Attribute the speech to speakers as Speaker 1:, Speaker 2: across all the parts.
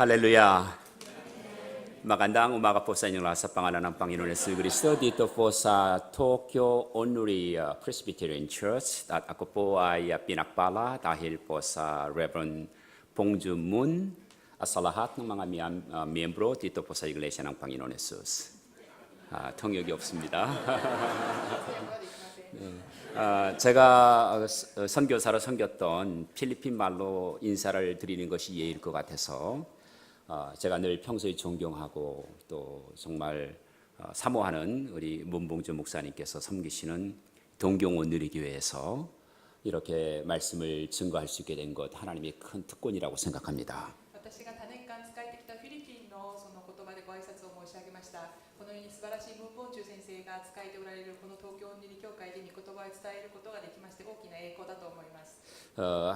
Speaker 1: Haleluya. Magandang umaga po sa inyong lahat sa pangalan ng Panginoon Yesu Cristo dito po sa Tokyo Onuri Presbyterian Church at ako po ay pinakpala dahil po sa Reverend Pongju Moon at sa lahat ng mga miyembro dito po sa Iglesia ng Panginoon Yesus. 통역이 없습니다. 제가 선교사로 섬겼던 필리핀 말로 인사를 드리는 것이 예의일 것 같아서 제가 늘 평소에 존경하고 또 정말 사모하는 우리 문봉주 목사님께서 섬기시는 동경원누리교회에서 이렇게 말씀을 증거할 수 있게 된 것 하나님의 큰 특권이라고 생각합니다.
Speaker 2: 私が多年間仕えてきたフィリピンのその言葉でご挨拶を申し上げました。このように素晴らしい文本中先生が仕えておられるこの東京恩理教会で御言葉を伝えることができまして大きな栄光だと思います。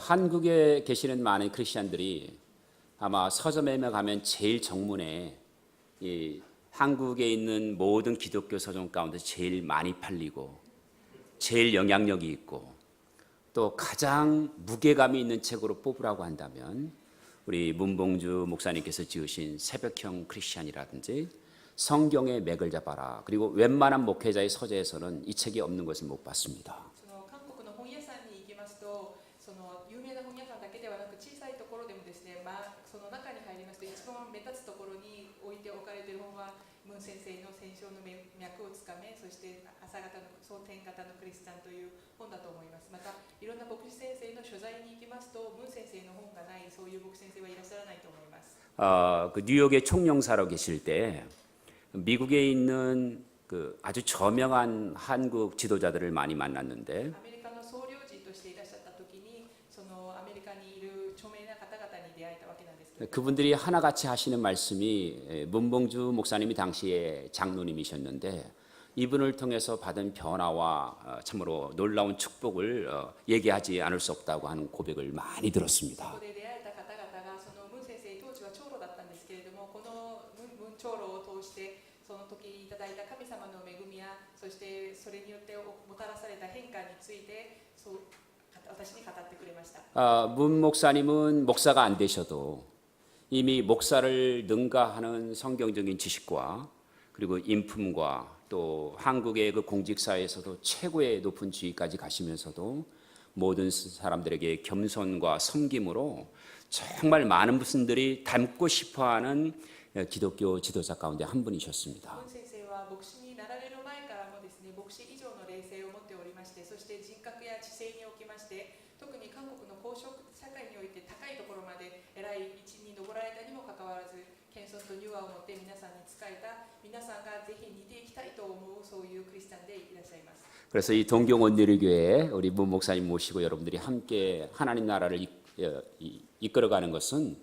Speaker 1: 한국에 계시는 많은 크리스천들이 아마 서점에 가면 제일 정문에 이 한국에 있는 모든 기독교 서점 가운데 제일 많이 팔리고 제일 영향력이 있고 또 가장 무게감이 있는 책으로 뽑으라고 한다면 우리 문봉주 목사님께서 지으신 새벽형 크리스천이라든지 성경의 맥을 잡아라 그리고 웬만한 목회자의 서재에서는 이 책이 없는 것을 못 봤습니다.
Speaker 2: 韓国の本屋さんに行きますと、その有名な本屋さんだけではなく小さいところでもですね、その中に入りますと一番目立つところに置いておかれている本はムン先生の戦勝の脈をつかめ、そして朝型の蒼天型のクリスチャンという本だと思います。またいろんな牧師先生の所在に行きますとムン先生の本がないそういう牧師先生はいらっしゃらないと思います。
Speaker 1: 그 뉴욕의 총영사로 계실 때 미국에 있는 그 아주 저명한 한국 지도자들을 많이 만났는데
Speaker 2: アメリカの総領事としていらっしゃった時にそのアメリカにいる著名な方々に出会えたわけなんですけど
Speaker 1: 그분들이 하나같이 하시는 말씀이 문봉주 목사님이 당시에 장로님이셨는데 이분을 통해서 받은 변화와 참으로 놀라운 축복을 얘기하지 않을 수 없다고 하는 고백을 많이 들었습니다.
Speaker 2: ここで出会えた方々がそのムン先生当時は長老だったんですけれどもこのムン長老を通してその時いただいた神様の恵みやそしてそれによってもたらされた変化についてそう私に語ってくれました。
Speaker 1: 문 목사님은 목사가 안 되셔도 이미 목사를 능가하는 성경적인 지식과 그리고 인품과 또 한국의 그 공직사회에서도 최고의 높은 지위까지 가시면서도 모든 사람들에게 겸손과 섬김으로 정말 많은 분들이 닮고 싶어하는 기독교 지도자 가운데 한 분이셨습니다.
Speaker 2: ムン先生は牧師になられる前からもですね牧師以上の霊性を持っておりましてそして人格や知性におきまして特に韓国の公職社会において高いところまで偉い位置に上られたにもかかわらず謙遜と柔和を持って皆さんに仕えた皆さんがぜひ似ていきたいと思うそういうクリスチャンでいらっしゃいます。
Speaker 1: 그래서 이 동경원내리교회에 우리 문 목사님 모시고 여러분들이 함께 하나님 나라를 이끌어가는 것은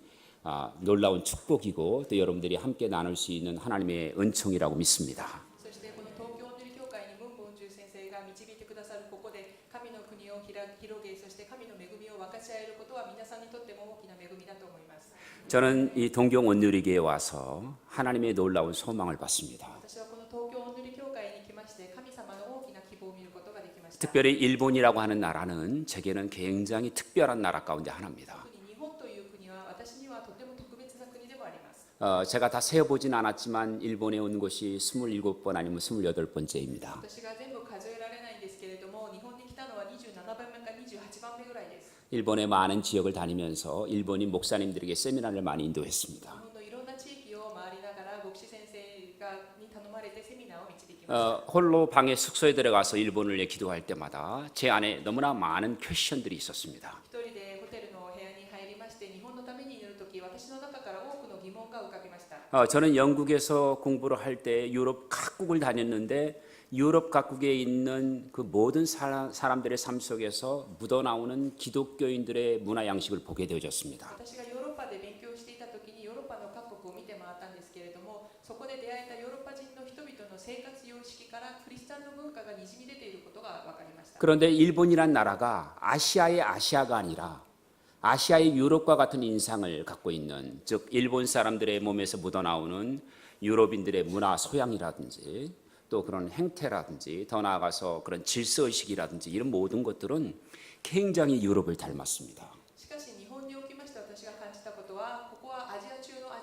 Speaker 1: 놀라운 축복이고 또 여러분들이 함께 나눌 수 있는 하나님의 은총이라고 믿습니다.
Speaker 2: そしてこの東京恩理教会に文本中先生が導いてくださるここで神の国を広げそして神の恵みを分かち合えることは皆さんにとっても大きな恵みだと思います。
Speaker 1: 저는 이 동경원누리교회에 와서 하나님의 놀라운 소망을 봤습니다.
Speaker 2: 私はこの東京恩理教会に来まして神様の大きな希望を見ることができました。
Speaker 1: 특별히 일본이라고 하는 나라는 제게는 굉장히 특별한 나라 가운데 하나입니다.
Speaker 2: 特に日本という国は私にはとても特別な国でもあります。
Speaker 1: 제가 다 세어보진 않았지만 일본에 온 것이 27번 아니면 28번째입니다.
Speaker 2: 私が全部数えられないんですけれども日本に来たのは27番目か28番目ぐらいです。
Speaker 1: 일본의 많은 지역을 다니면서 일본인 목사님들에게 세미나를 많이 인도했습니다.
Speaker 2: 日本のいろんな地域を回りながら牧師先生に頼まれてセミナーを導きました。
Speaker 1: 홀로 방에 숙소에 들어가서 일본을 기도할 때마다 제 안에 너무나 많은 퀘션들이 있었습니다.
Speaker 2: 一人でホテルの部屋に入りまして日本のために祈るとき私の中から多くの疑問が浮かびました。
Speaker 1: 저는 영국에서 공부를 할 때 유럽 각국을 다녔는데 유럽 각국에 있는 그 모든 사람들의 삶 속에서 묻어나오는 기독교인들의 문화 양식을 보게 되어졌습니다.
Speaker 2: 私がヨーロッパで勉強していたときにヨーロッパの各国を見て回ったんですけれどもそこで出会えたヨーロッパ人の人々の生活様式からクリスチャンの文化がにじみ出ていることが分かりました。
Speaker 1: 그런데 일본이란 나라가 아시아의 아시아가 아니라 아시아의 유럽과 같은 인상을 갖고 있는 즉 일본 사람들의 몸에서 묻어나오는 유럽인들의 문화 소양이라든지 또 그런 행태라든지 더 나아가서 그런 질서의식이라든지 이런 모든 것들은 굉장히 유럽을 닮았습니다.
Speaker 2: しかし日本におきまして私が感じたことはここはアジア中のア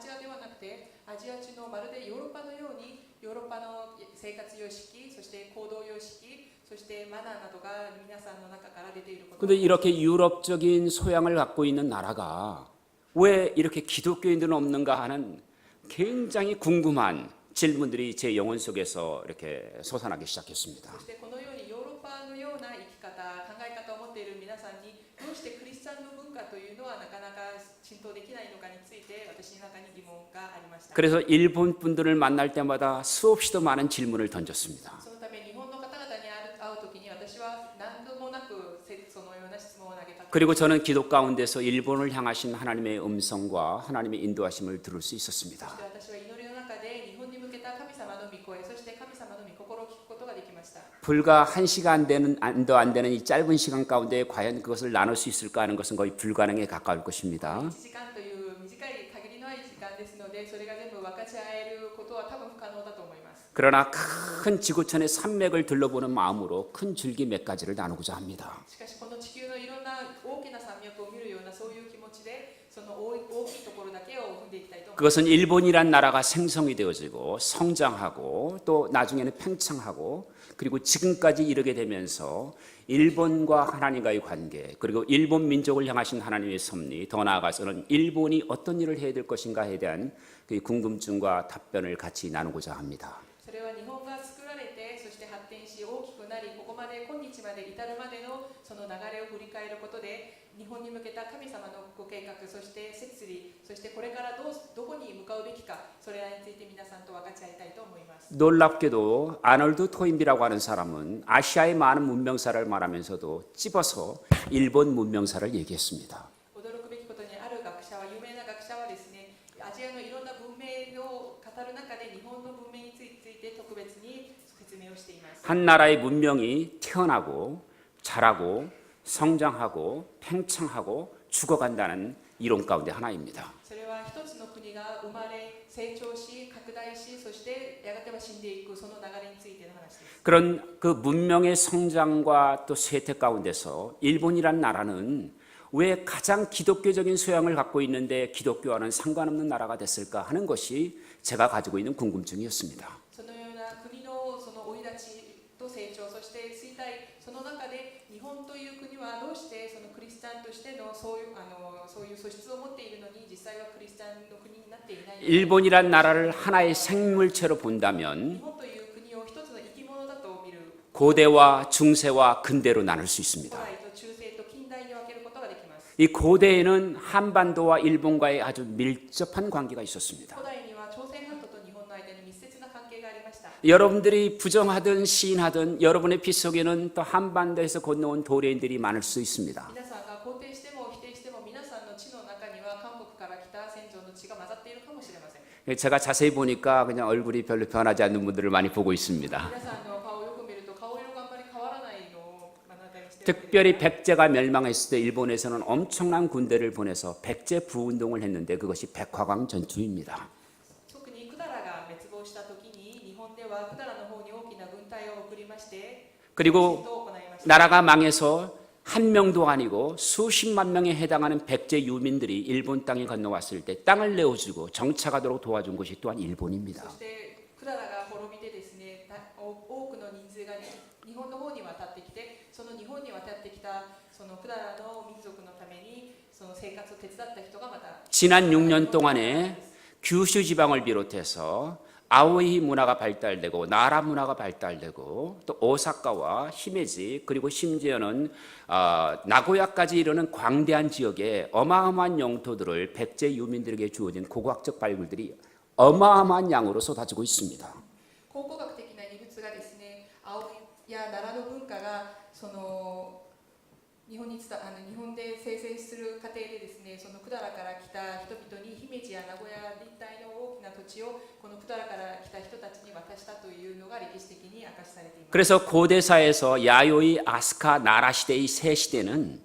Speaker 2: ジア地のまるでヨーロッパのようにヨーロッパの生活様式、そして行動様式、そしてマナーなどが皆さんの中から出ていること。
Speaker 1: 근데 이렇게 유럽적인 소양을 갖고 있는 나라가 왜 이렇게 기독교인들은 없는가 하는 굉장히 궁금한 질문들이 제 영혼 속에서 이렇게 솟아나기 시작했습니다.
Speaker 2: そしてこのようにヨーロッパのような生き方、考え方を持っている皆さんにどうしてクリスチャンの文化というのはなかなか浸透できないのかについて私の中に疑問がありました。
Speaker 1: 그래서 일본 분들을 만날 때마다 수없이도 많은 질문을 던졌습니다.
Speaker 2: そのため日本の方々に会うときに私は何度もなくそのような質問を投げた。
Speaker 1: 그리고 저는 기도 가운데서 일본을 향하신 하나님의 음성과 하나님의 인도하심을 들을 수 있었습니다.
Speaker 2: そして私は祈りの中で日本に向けた神様の御声、そして神様の御心を聞くことができました。
Speaker 1: 불과 1시간 안 되는 이 짧은 시간 가운데 과연 그것을 나눌 수 있을까 하는 것은 거의 불가능에 가까울 것입니다.
Speaker 2: 1時間という短い限りのない時間ですので、それが全部分かち合えることは多分不可能だと思います。
Speaker 1: 그러나 큰 지구촌의 산맥을 둘러보는 마음으로 큰 줄기 몇 가지를 나누고자 합니다.
Speaker 2: しかしこの地球のいろんな大きな山脈を見るようなそういう気持ちで、その大きいところだけを踏んでいきたいと思います。
Speaker 1: 그것은 일본이란 나라가 생성이 되어지고 성장하고 또 나중에는 팽창하고 그리고 지금까지 이르게 되면서 일본과 하나님과의 관계 그리고 일본 민족을 향하신 하나님의 섭리 더 나아가서는 일본이 어떤 일을 해야 될 것인가에 대한 그 궁금증과 답변을 같이 나누고자 합니다.
Speaker 2: それは日本が作られて、そして発展し大きくなり、ここまで今日まで至るまでのその流れを振り返ることで、日本に向けた神様のご計画、そして摂理、そしてこれからどこに向かうべきか、それらについて皆さんと分かち合いたいと思います。
Speaker 1: 놀랍게도 아놀드 토인비라고 하는 사람은 아시아의 많은 문명사를 말하면서도 찝어서 일본 문명사를 얘기했습니다.
Speaker 2: 驚くべきことに、ある学者は、有名な学者はですね、アジアのいろんな文明を語る中で日本の文明について特別に説明をしています。
Speaker 1: 한 나라의 문명이 태어나고 자라고 성장하고 팽창하고 죽어간다는 이론 가운데 하나입니다.
Speaker 2: それは一つの国が生まれ、成長し、拡大し、そしてやがては死んでいく、その流れについての話です。
Speaker 1: 그런 그 문명의 성장과 또 쇠퇴 가운데서 일본이란 나라는 왜 가장 기독교적인 소양을 갖고 있는데 기독교와는 상관없는 나라가 됐을까 하는 것이 제가 가지고 있는 궁금증이었습니다.
Speaker 2: そのような国のその生い立ちと成長、そして衰退、その中で日本という国はどうしてそのクリスチャンとしてのそういう素質を持っているのに実際はクリスチャンの国になっていない。
Speaker 1: 일본이란 나라를 하나의 생물체로 본다면
Speaker 2: 日本という国を一つの生き物だと見る。
Speaker 1: 고대와 중세와 근대로 나눌 수
Speaker 2: 古
Speaker 1: 있습니다.
Speaker 2: 代と中世と近代に分けることができます。
Speaker 1: 이 고대에는 한반도와 일본과의 아주 밀접한 관계가 있었습니다.
Speaker 2: 古代には朝鮮半島と日本の間に密接な関係がありました。
Speaker 1: 여러분들이 부정하든 시인하든 여러분의 피 속에는 또 한반도에서 건너온 도래인들이 많을 수 있습니다.
Speaker 2: 皆さんが肯定しても否定しても皆さんの地の中には韓国から来た先祖の血が混ざっているかもしれません。
Speaker 1: 제가 자세히 보니까 그냥 얼굴이 별로 변하지 않는 분들을 많이 보고 있습니다.
Speaker 2: 皆さんの顔をよく見ると顔色があんまり変わらないのを目の当たりにしている。
Speaker 1: 특별히 백제가 멸망했을 때 일본에서는 엄청난 군대를 보내서 백제 부운동을 했는데 그것이 백화광 전투입니다.
Speaker 2: 特に百済が滅亡した時に日本では百済の方に大きな軍隊を送りまして
Speaker 1: 그리고
Speaker 2: 戦闘を行いました。
Speaker 1: 나라가 망해서 한 명도 아니고 수십만 명에 해당하는 백제 유민들이 일본 땅에 건너왔을 때 땅을 내어주고 정착하도록 도와준 곳이 또한 일본입니다.
Speaker 2: そして百済が滅びてですね、多くの人数が日本の方に渡ってきて、その日本に渡ってきたその百済の民族のためにその生活を手伝った人がまた
Speaker 1: 지난 6년 동안에 규슈 지방을 비롯해서 아오이 문화가 발달되고 나라 문화가 발달되고 또 오사카와 히메지 그리고 심지어는 나고야까지 이르는 광대한 지역에 어마어마한 영토들을 백제 유민들에게 주어진 고고학적 발굴들이 어마어마한 양으로 쏟아지고 있습니다.
Speaker 2: 考古学的な遺物がですね、青や奈良の文化がその日本で生成する過程でですね、その百済から来た人々に姫路や名古屋一帯の大きな土地をこの百済から来た人たちに渡したというのが歴史的に明かしされています。
Speaker 1: 그래서 고대사에서 야요이, 아스카, 나라 시대의 세 시대는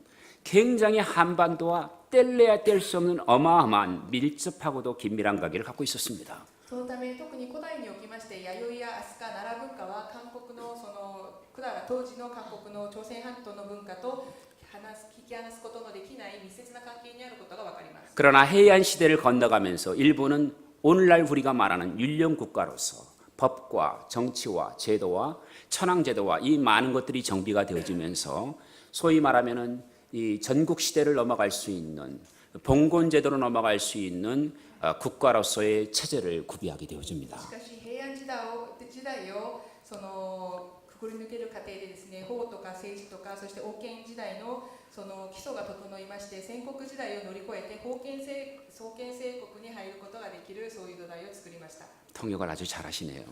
Speaker 1: 굉장히 한반도와 뗄래야 뗄 수 없는 어마어마한 밀접하고도 긴밀한 관계를 갖고 있었습니다.
Speaker 2: そのため特に古代におきまして弥生や飛鳥奈良文化は韓国のその百済当時の韓国の朝鮮半島の文化と引き離すことのできない密接な関係にあることがわかります。
Speaker 1: 그러나 해안 시대를 건너가면서 일본은 오늘날 우리가 말하는 율령 국가로서 법과 정치와 제도와 천황제도와 이 많은 것들이 정비가 되어지면서 소위 말하면은 이 전국 시대를 넘어갈 수 있는 봉건 제도로 넘어갈 수 있는 국가로서의 체제를 구비하게 되어집니다.
Speaker 2: しかし平安時代をそのくくり抜ける過程でですね、法とか政治とかそして王権時代のその基礎が整いまして、戦国時代を乗り越えて封建制国に入ることができるそういう土台を作りました。
Speaker 1: 통역을 아주 잘하시네요.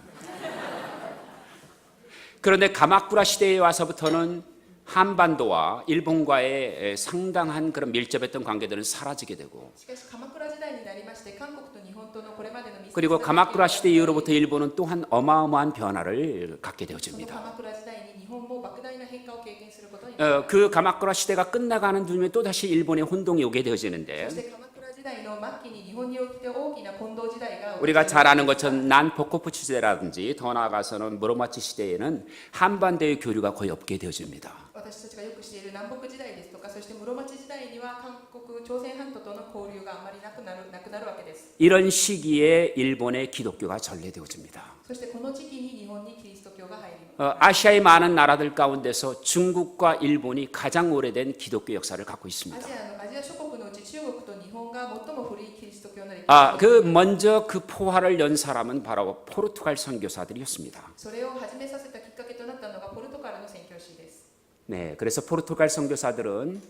Speaker 1: 그런데 가마쿠라 시대에 와서부터는 한반도와 일본과의 상당한 그런 밀접했던 관계들은 사라지게 되고,
Speaker 2: しかし鎌倉時代になりまして、韓国と日本とのこれまでの密接な
Speaker 1: 그리고 가마쿠라 시대 이후로부터 일본은 또한 어마어마한 변화를 갖게
Speaker 2: その
Speaker 1: 되어집니다.
Speaker 2: 鎌倉時代に日本も莫大な変化を経験することになりました。
Speaker 1: 그 가마쿠라 시대가 끝나가는 중에 또 다시 일본의 혼동이 오게
Speaker 2: そ
Speaker 1: 되어지는데,
Speaker 2: して鎌倉時代の末期に日本において大きな混同時代が
Speaker 1: 우리가 잘 아는 것처럼 난포코프 시대라든지 더 나아가서는 무로마치 시대에는 한반도의 교류가 거의 없게 되어집니다.
Speaker 2: 私たちがよく知っている南北時代ですとか、そして室町時代には韓国朝鮮半島との交流があまりなくなるわけです。
Speaker 1: 이런 시기에 일본의 기독교가 전래되어집니다.
Speaker 2: そしてこの時期に日本にキリスト教が入ります。
Speaker 1: 아시아의 많은 나라들 가운데서 중국과 일본이 가장 오래된 기독교 역사를 갖고
Speaker 2: ア
Speaker 1: 있습니다.
Speaker 2: ジア諸国のうち中国と日本が最も古いキリスト教の歴史
Speaker 1: 먼저 그 포화를 연 사람은 바로 포르투갈 선교사들이었습니다.
Speaker 2: それを始めさせたきっかけとなったのがポルトガルの宣教師です。
Speaker 1: 네, 그래서 포르투갈 선교사들은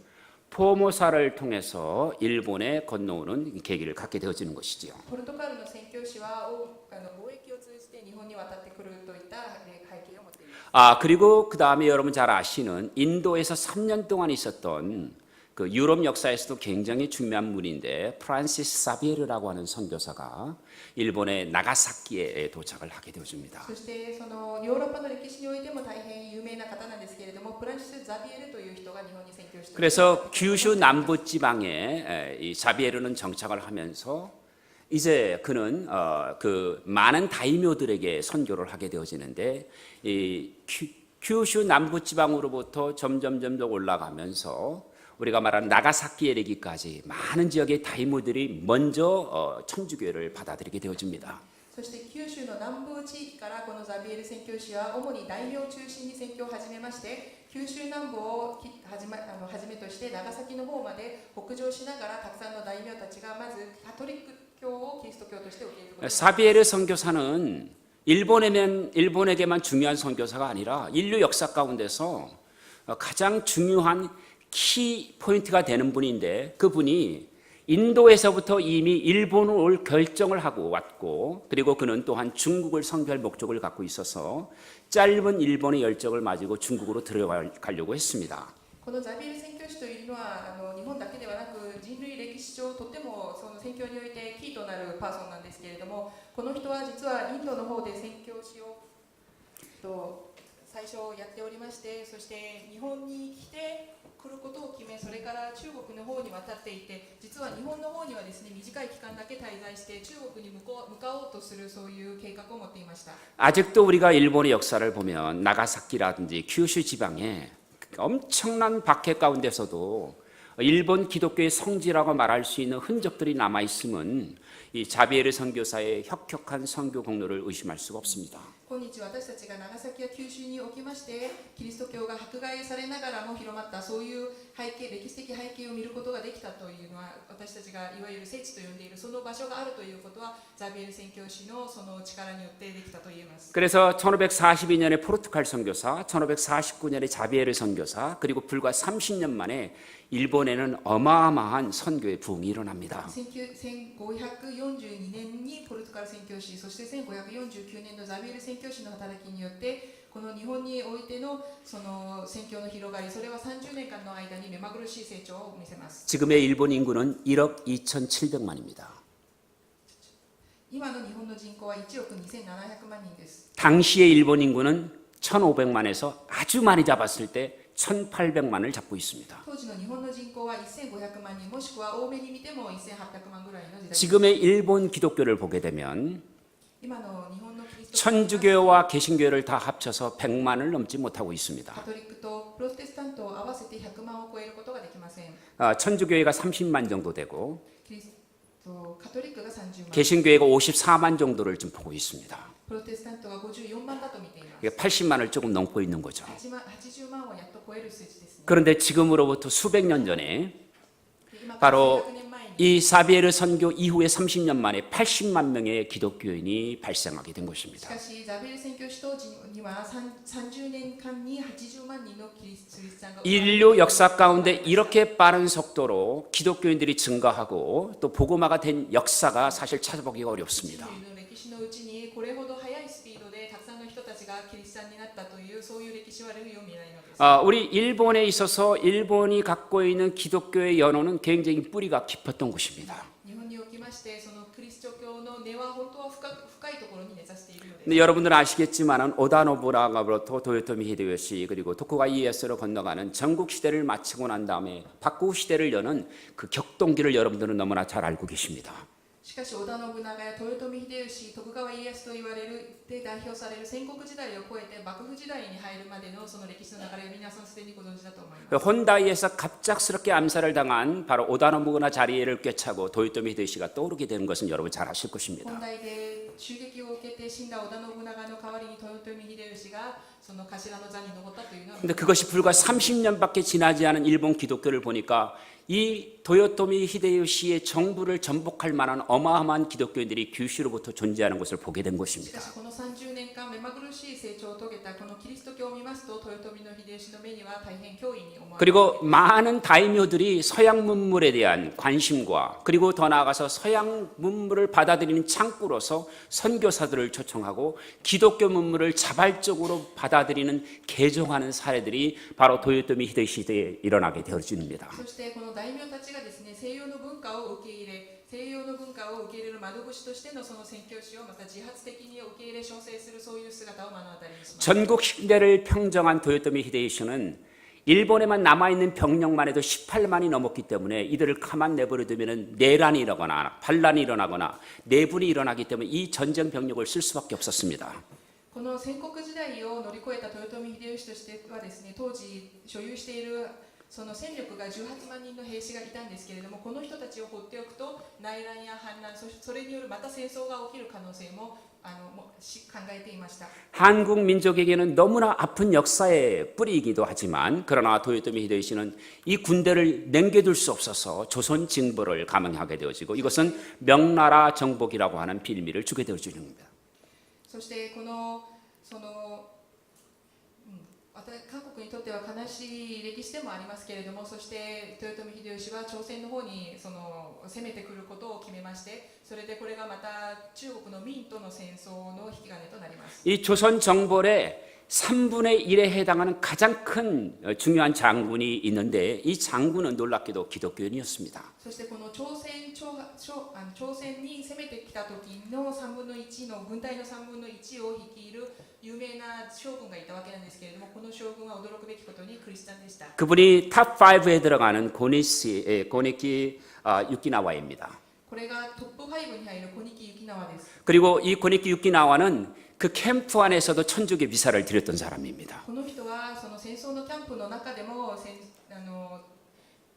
Speaker 1: 포모사를 통해서 일본에 건너오는 계기를 갖게 되어지는 것이지요.
Speaker 2: ポルトガルの宣教師は貿易を通じて日本に渡ってくるといった背景を持っています。
Speaker 1: 그리고 그 다음에 여러분 잘 아시는 인도에서 3년 동안 있었던 그 유럽 역사에서도 굉장히 중요한 분인데 프란시스 사비에르라고 하는 선교사가 일본의 나가사키에 도착을 하게 되어집니다.
Speaker 2: そしてそのヨーロッパの歴史においても大変有名な方なんですけれども、フランシス・ザビエルという人が日本に宣教しています。
Speaker 1: 그래서 규슈 남부 지방에 이 사비에르는 정착을 하면서 이제 그는 그 많은 다이묘들에게 선교를 하게 되어지는데 이 규슈 남부 지방으로부터 점점 올라가면서 우리가 말하는 나가사키에 이르기까지 많은 지역의 다이모들이 먼저 천주교를 받아들이게 되어집니다.
Speaker 2: そして九州の南部地域からこのザビエル宣教師は主に大名を中心に宣教を始めまして、九州南部をはじめとして長崎の方まで北上しながらたくさんの大名たちがまずカトリック教をキリスト教として受け入れることになります。
Speaker 1: 사비에르 선교사는 일본에게만 중요한 선교사가 아니라 인류 역사 가운데서 가장 중요한 키 포인트가 되는 분인데, 그분이 인도에서부터 이미 일본을 올 결정을 하고 왔고, 그리고 그는 또한 중국을 선교할 목적을 갖고 있어서 짧은 일본의 열정을 가지고 중국으로 들어가려고 했습니다.
Speaker 2: このザビエル宣教師というのは日本だけではなく人類歴史上とてもその宣教においてキーとなるパーソンなんですけれども、この人は実はインドの方で宣教師を最初やっておりまして、そして日本に来ることを決め、それから中国の方に渡っていて、実は日本の方にはですね、短い期間だけ滞在して中国に向かおうとするそういう計画を持っていました。
Speaker 1: 아직도 우리가 일본의 역사를 보면 나가사키라든지 규슈 지방에 엄청난 박해 가운데서도 일본 기독교의 성지라고 말할 수 있는 흔적들이 남아있음은 이 자비에르 선교사의 혁혁한 선교 공로를 의심할 수가 없습니다.
Speaker 2: 今日私たちが長崎や九州におきましてキリスト教が迫害されながらも広まったそういう歴史的背景を見ることができたというのは、私たちがいわゆる聖地と呼んでいるその場所があるということはザビエル宣教師のその力によってできたと言えます。
Speaker 1: 그래서 1542년에 포르투갈 선교사, 1549년에 자비에르 선교사, 그리고 불과 30년 만에 일본에는 어마어마한 선교의 부흥이 일어납니다.
Speaker 2: 1542年にポルトガル宣教師、そして1549年のザビエル宣教師の働きによってこの日本においてのその宣教の広がり、それは30年間の間に目まぐるしい成長を見せます。
Speaker 1: 지금의 일본 인구는 1억 2,700만입니다.
Speaker 2: 今の日本の人口は1億2700万人です。
Speaker 1: 당시의 일본 인구는 1,500만에서 아주 많이 잡았을 때 1,800만을 잡고 있습니다.
Speaker 2: 当時の日本の人口は1500万人、もしくは多めに見ても1800万ぐらいの時代です。
Speaker 1: 지금의 일본 기독교를 보게 되면
Speaker 2: 今の日本のキリスト教
Speaker 1: 천주교와 개신교를 다 합쳐서 100만을 넘지 못하고 있습니다.
Speaker 2: カトリックとプロテスタントを合わせて100万を超えることができません。
Speaker 1: 천주교회가 30만 정도 되고
Speaker 2: キリスカトリックが30万、
Speaker 1: 개신교회가 54만 정도를 좀 보고 있습니다.
Speaker 2: プロテスタントが54万だと見ています。
Speaker 1: 80만을 조금 넘고 있는 거죠.
Speaker 2: 80万はやっと超える数字ですね。
Speaker 1: 그런데 지금으로부터 수백 년 전에
Speaker 2: 今から
Speaker 1: 바로
Speaker 2: 数百年前に
Speaker 1: 이 사비에르 선교 이후에 30년 만에 80만 명의 기독교인이 발생하게 된
Speaker 2: し
Speaker 1: 것입니다.
Speaker 2: かしザビエル宣教師当時には30年間に80万人のキリスチャンが
Speaker 1: 인류 역사 가운데 이렇게 빠른 속도로 기독교인들이 증가하고 또 복음화가 된 역사가 사실 찾아보기가 어렵습니다.
Speaker 2: 人類の歴史のうちにこれほど速いスピードでたくさんの人たちがキリスチャンになったというそういう歴史は類を見ないのです。
Speaker 1: 우리 일본에 있어서 일본이 갖고 있는 기독교의 연호는 굉장히 뿌리가 깊었던 곳입니다.
Speaker 2: 日本におきましてそのクリスチョ教の根は本当は深いところに根ざしているのです。
Speaker 1: 근데 여러분들은 아시겠지만은 오다 노부나가부터 도요토미 히데요시 그리고 토쿠가 이에스로 건너가는 전국 시대를 마치고 난 다음에 박구 시대를 여는 그 격동기를 여러분들은 너무나 잘 알고 계십니다.
Speaker 2: しかし織田信長や豊臣秀吉、徳川家康と言われるで代表される戦国時代を超えて幕府時代に入るまでのその歴史の流れを皆さんすでにご存知だと思います。
Speaker 1: 혼다이에서 갑작스럽게 암살을 당한 바로 오다 노부나 자리를 꿰차고 도요토미 히데요시가 떠오르게 되는 것은 여러분 잘 아실
Speaker 2: 本
Speaker 1: 것입니다.
Speaker 2: 題で襲撃を受けて死んだ織田信長の代わりに豊臣秀吉がその頭の座に上ったというのは
Speaker 1: 근데 그것이 불과 30년밖에 지나지 않은 일본 기독교를 보니까 이 도요토미 히데요시의 정부를 전복할 만한 어마어마한 기독교인들이 규슈로부터 존재하는 것을 보게 된
Speaker 2: し
Speaker 1: 것입니다.
Speaker 2: かしこの30年間目まぐるしい成長を遂げたこのキリスト教を見ますと豊臣の秀吉の目には大変脅威に思われます。
Speaker 1: 그리고 많은 다이묘들이 서양 문물에 대한 관심과 그리고 더 나아가서 서양 문물을 받아들이는 창구로서 선교사들을 초청하고 기독교 문물을 자발적으로 받아들이는 개종하는 사례들이 바로 도요토미 히데요시 시대에 일어나게 되어집니다.
Speaker 2: そしてこの大名たちがですね、西洋の文化を受け入れ、西洋の文化を受け入れる窓口としてのその宣教師をまた自発的に受け入れ奨励するそういう姿を目の当たりにします。
Speaker 1: 전국 시대를 평정한 도요토미 히데요시는 일본에만 남아있는 병력만 해도 18만이 넘었기 때문에 이들을 가만 내버려 두면 내란이 일어나거나 반란이 일어나거나 내분이 일어나기 때문에 이 전쟁 병력을 쓸 수밖에 없었습니다.
Speaker 2: この戦国時代を乗り越えた豊臣秀吉としてはですね、当時所有しているその戦力が18万人の兵士がいたんですけれども、この人たちを放っておくと内乱や反乱、それによるまた戦争が起きる可能性も考えていました。
Speaker 1: 한국 민족에게는 너무나 아픈 역사의 뿌리이기도 하지만 그러나 도요토미 히데요시는 이 군대를 남겨둘 수 없어서 조선 징벌을 감행하게 되어지고 이것은 명나라 정복이라고 하는 빌미를 주게 되어지는 겁니다.
Speaker 2: そしてこの韓国にとっては悲しい歴史でもありますけれども、そして豊臣秀吉は朝鮮の方に攻めてくることを決めまして、それでこれがまた中国の明との戦争の引き金となります。
Speaker 1: 이 조선 정벌의 3분의 1에 해당하는 가장 큰 중요한 장군이 있는데 이 장군은 놀랍게도 기독교인이었습니다.
Speaker 2: そしてこの朝鮮に攻めてきた時の3分の1の軍隊の3分の1を率いる有名な将軍がいたわけなんですけれども、この将軍は驚くべきことにクリスチャンでした。
Speaker 1: 그분이 탑5에 들어가는 고니키 유키나와입니다.
Speaker 2: これがトップ5に入る小nikki雪縄です。
Speaker 1: 그리고 이 고니키 유키나와는 그 캠프 안에서도 천주교 미사를 드렸던 사람입니다.
Speaker 2: この人はその戦争のキャンプの中でも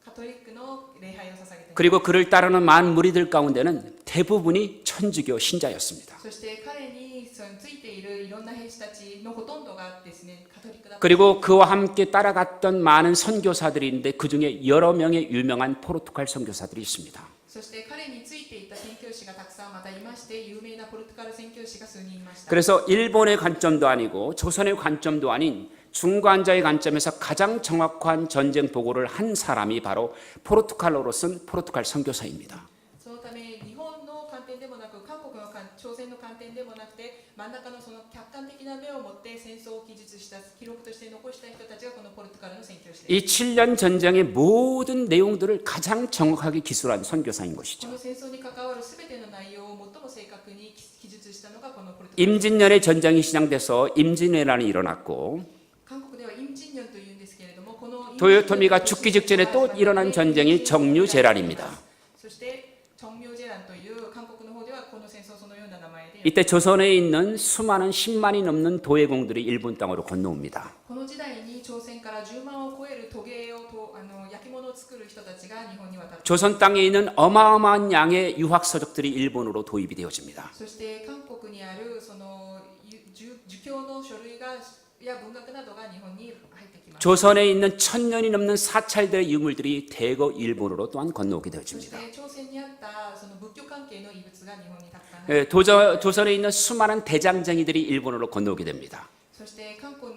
Speaker 2: カトリックの礼拝を捧げています。
Speaker 1: 그리고 그를 따르는 많은 무리들 가운데는 대부분이 천주교 신자였습니다.
Speaker 2: そして彼についているいろんな兵士たちのほとんどがですね、カトリックだった。
Speaker 1: 그리고 그와 함께 따라갔던 많은 선교사들이 있는데 그중에 여러 명의 유명한 포르투갈 선교사들이 있습니다.
Speaker 2: そして彼についていた宣教師がたくさんまたいまして、有名なポルトガル宣教師が数人いました。
Speaker 1: 그래서 일본의 관점도 아니고 조선의 관점도 아닌 중간자의 관점에서 가장 정확한 전쟁 보고를 한 사람이 바로 포르투갈어로 쓴 포르투갈 선교사입니다.
Speaker 2: そのため日本の観点でもなく韓国の朝鮮の観点でもなくて真ん中のその客観的な目を持って戦争を記述した記録として残した人たちがこのポルトガルの宣教師です。
Speaker 1: 이 7년 전쟁의 모든 내용들을 가장 정확하게 기술한 선교사인
Speaker 2: こ
Speaker 1: 것이죠.
Speaker 2: の戦争に関わるすべての内容を最も正確に記述したのがこのポルトガル。
Speaker 1: 임진년에 전쟁이 시작돼서 임진왜란이 일어났고
Speaker 2: 韓国ではイムジンニョンというんですけれども、この
Speaker 1: 도요토미가 죽기 직전에 또 일어난 전쟁이 정류재란입니다.
Speaker 2: そして정묘재란という韓国の方ではこの戦争そのような名前で、
Speaker 1: 이때 조선에 있는 수많은 10만이 넘는 도예공들이 일본 땅으로 건너옵니다.
Speaker 2: このの時代に朝鮮から10万を超える陶芸をと焼き物を作る人たちが日本に渡って
Speaker 1: 조선 땅에 있는 어마어마한 양의 유학 서적들이 일본어로 도입이 되어집니다.
Speaker 2: そして韓国にあるその儒教の書類がや文学などが日本に入ってきます。
Speaker 1: 조선에 있는 1000년이 넘는 사찰들의 유물들이 대거 일본어로 또한 건너오게
Speaker 2: そし
Speaker 1: 되어집니다.
Speaker 2: て朝鮮にあったその仏教関係の遺物が日本にたくさん入って
Speaker 1: 조선에 있는 수많은 대장쟁이들이 일본어로 건너오게 됩니다.
Speaker 2: そして韓国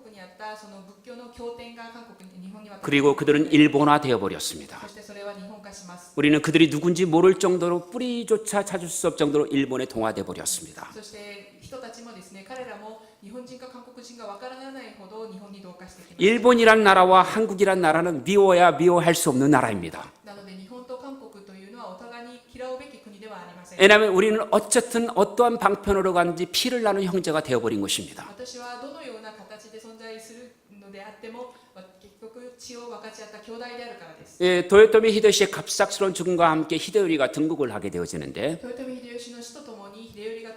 Speaker 2: にあったその仏教の経典が日本に渡って
Speaker 1: 그리고 그들은 일본화 되어버렸습니다.
Speaker 2: そしてそれは日本化します。
Speaker 1: 우리는 그들이 누군지 모를 정도로 뿌리조차 찾을 수 없을 정도로 일본에 동화돼 버렸습니다.
Speaker 2: そして人たちもですね、彼らも日本人か韓国人かわからないほど日本に同化してきました。
Speaker 1: 일본이란 나라와 한국이란 나라는 미워야 미워할 수 없는 나라입니다.
Speaker 2: なので日本と韓国というのはお互いに嫌うべき国ではありません。
Speaker 1: 왜냐하면 우리는 어쨌든 어떠한 방편으로 가는지 피를 나눈 형제가 되어버린 것입니다.
Speaker 2: 私はどのような形で存在するのであっても結局血を分かち合った兄弟であるからです。
Speaker 1: 도요토미 히데요시의 갑작스러운 죽음과 함께 히데요리가 등극을 하게 되어지는데
Speaker 2: 豊臣秀吉の死とともに秀頼が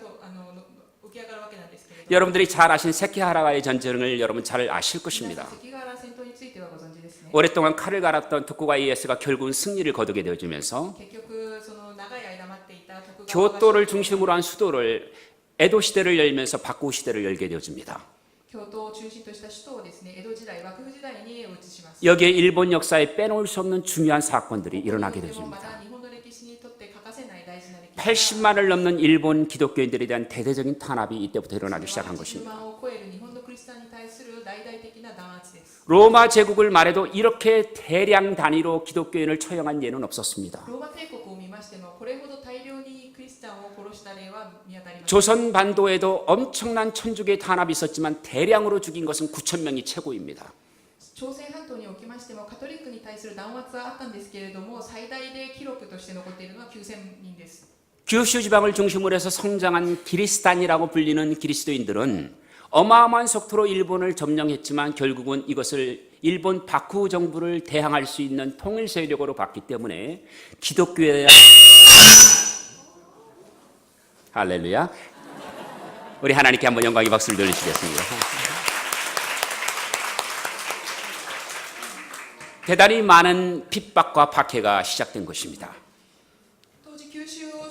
Speaker 2: 浮き上がるわけなんですけれども、
Speaker 1: 여러분들이 잘 아신 세키하라와의 전쟁을 여러분 잘 아실 것입니다.
Speaker 2: 関ヶ原戦闘についてはご存知ですね。
Speaker 1: 오랫동안 칼을 갈았던 토쿠가와 이에스가 결국은 승리를 거두게 되어지면서
Speaker 2: 結局その長い間待っていた徳川
Speaker 1: 교토를 중심으로 한 수도를 에도 시대를 열면서 바쿠 시대를 열게 되어집니다.
Speaker 2: 京都を中心とした首都をですね、江戸時代、幕府時代に移します。
Speaker 1: 여기에 일본 역사에 빼놓을 수 없는 중요한 사건들이 일어나게
Speaker 2: でもま
Speaker 1: 되어집니다.
Speaker 2: だ日本の歴史にとって欠かせない大事な歴史
Speaker 1: 80만을 넘는 일본 기독교인들에 대한 대대적인 탄압이 이때부터 일어나기 시작한
Speaker 2: 10
Speaker 1: 것입니다.
Speaker 2: 万を超える日本のクリスチャンに対する大々的な弾圧です。
Speaker 1: 로마 제국을 말해도 이렇게 대량 단위로 기독교인을 처형한 예는 없었습니다.
Speaker 2: ローマ帝国を見ましても、これほど大量にクリスチャンを殺した例は見当たりません。
Speaker 1: 조선 반도에도 엄청난 천주교의 탄압이 있었지만 대량으로 죽인 것은 9,000명이 최고입니다.
Speaker 2: 朝鮮半島におきましてもカトリックに対する弾圧はあったんですけれども、最大で記録として残っているのは9000人です。
Speaker 1: 규슈 지방을 중심으로 해서 성장한 기리스탄이라고 불리는 그리스도인들은 어마어마한 속도로 일본을 점령했지만 결국은 이것을 일본 바쿠 정부를 대항할 수 있는 통일 세력으로 봤기 때문에 기독교에 대한 할렐루야. 우리 하나님께 한번 영광의 박수를 돌리시겠습니다. 대단히 많은 핍박과 박해가 시작된 것입니다.
Speaker 2: 当時九州を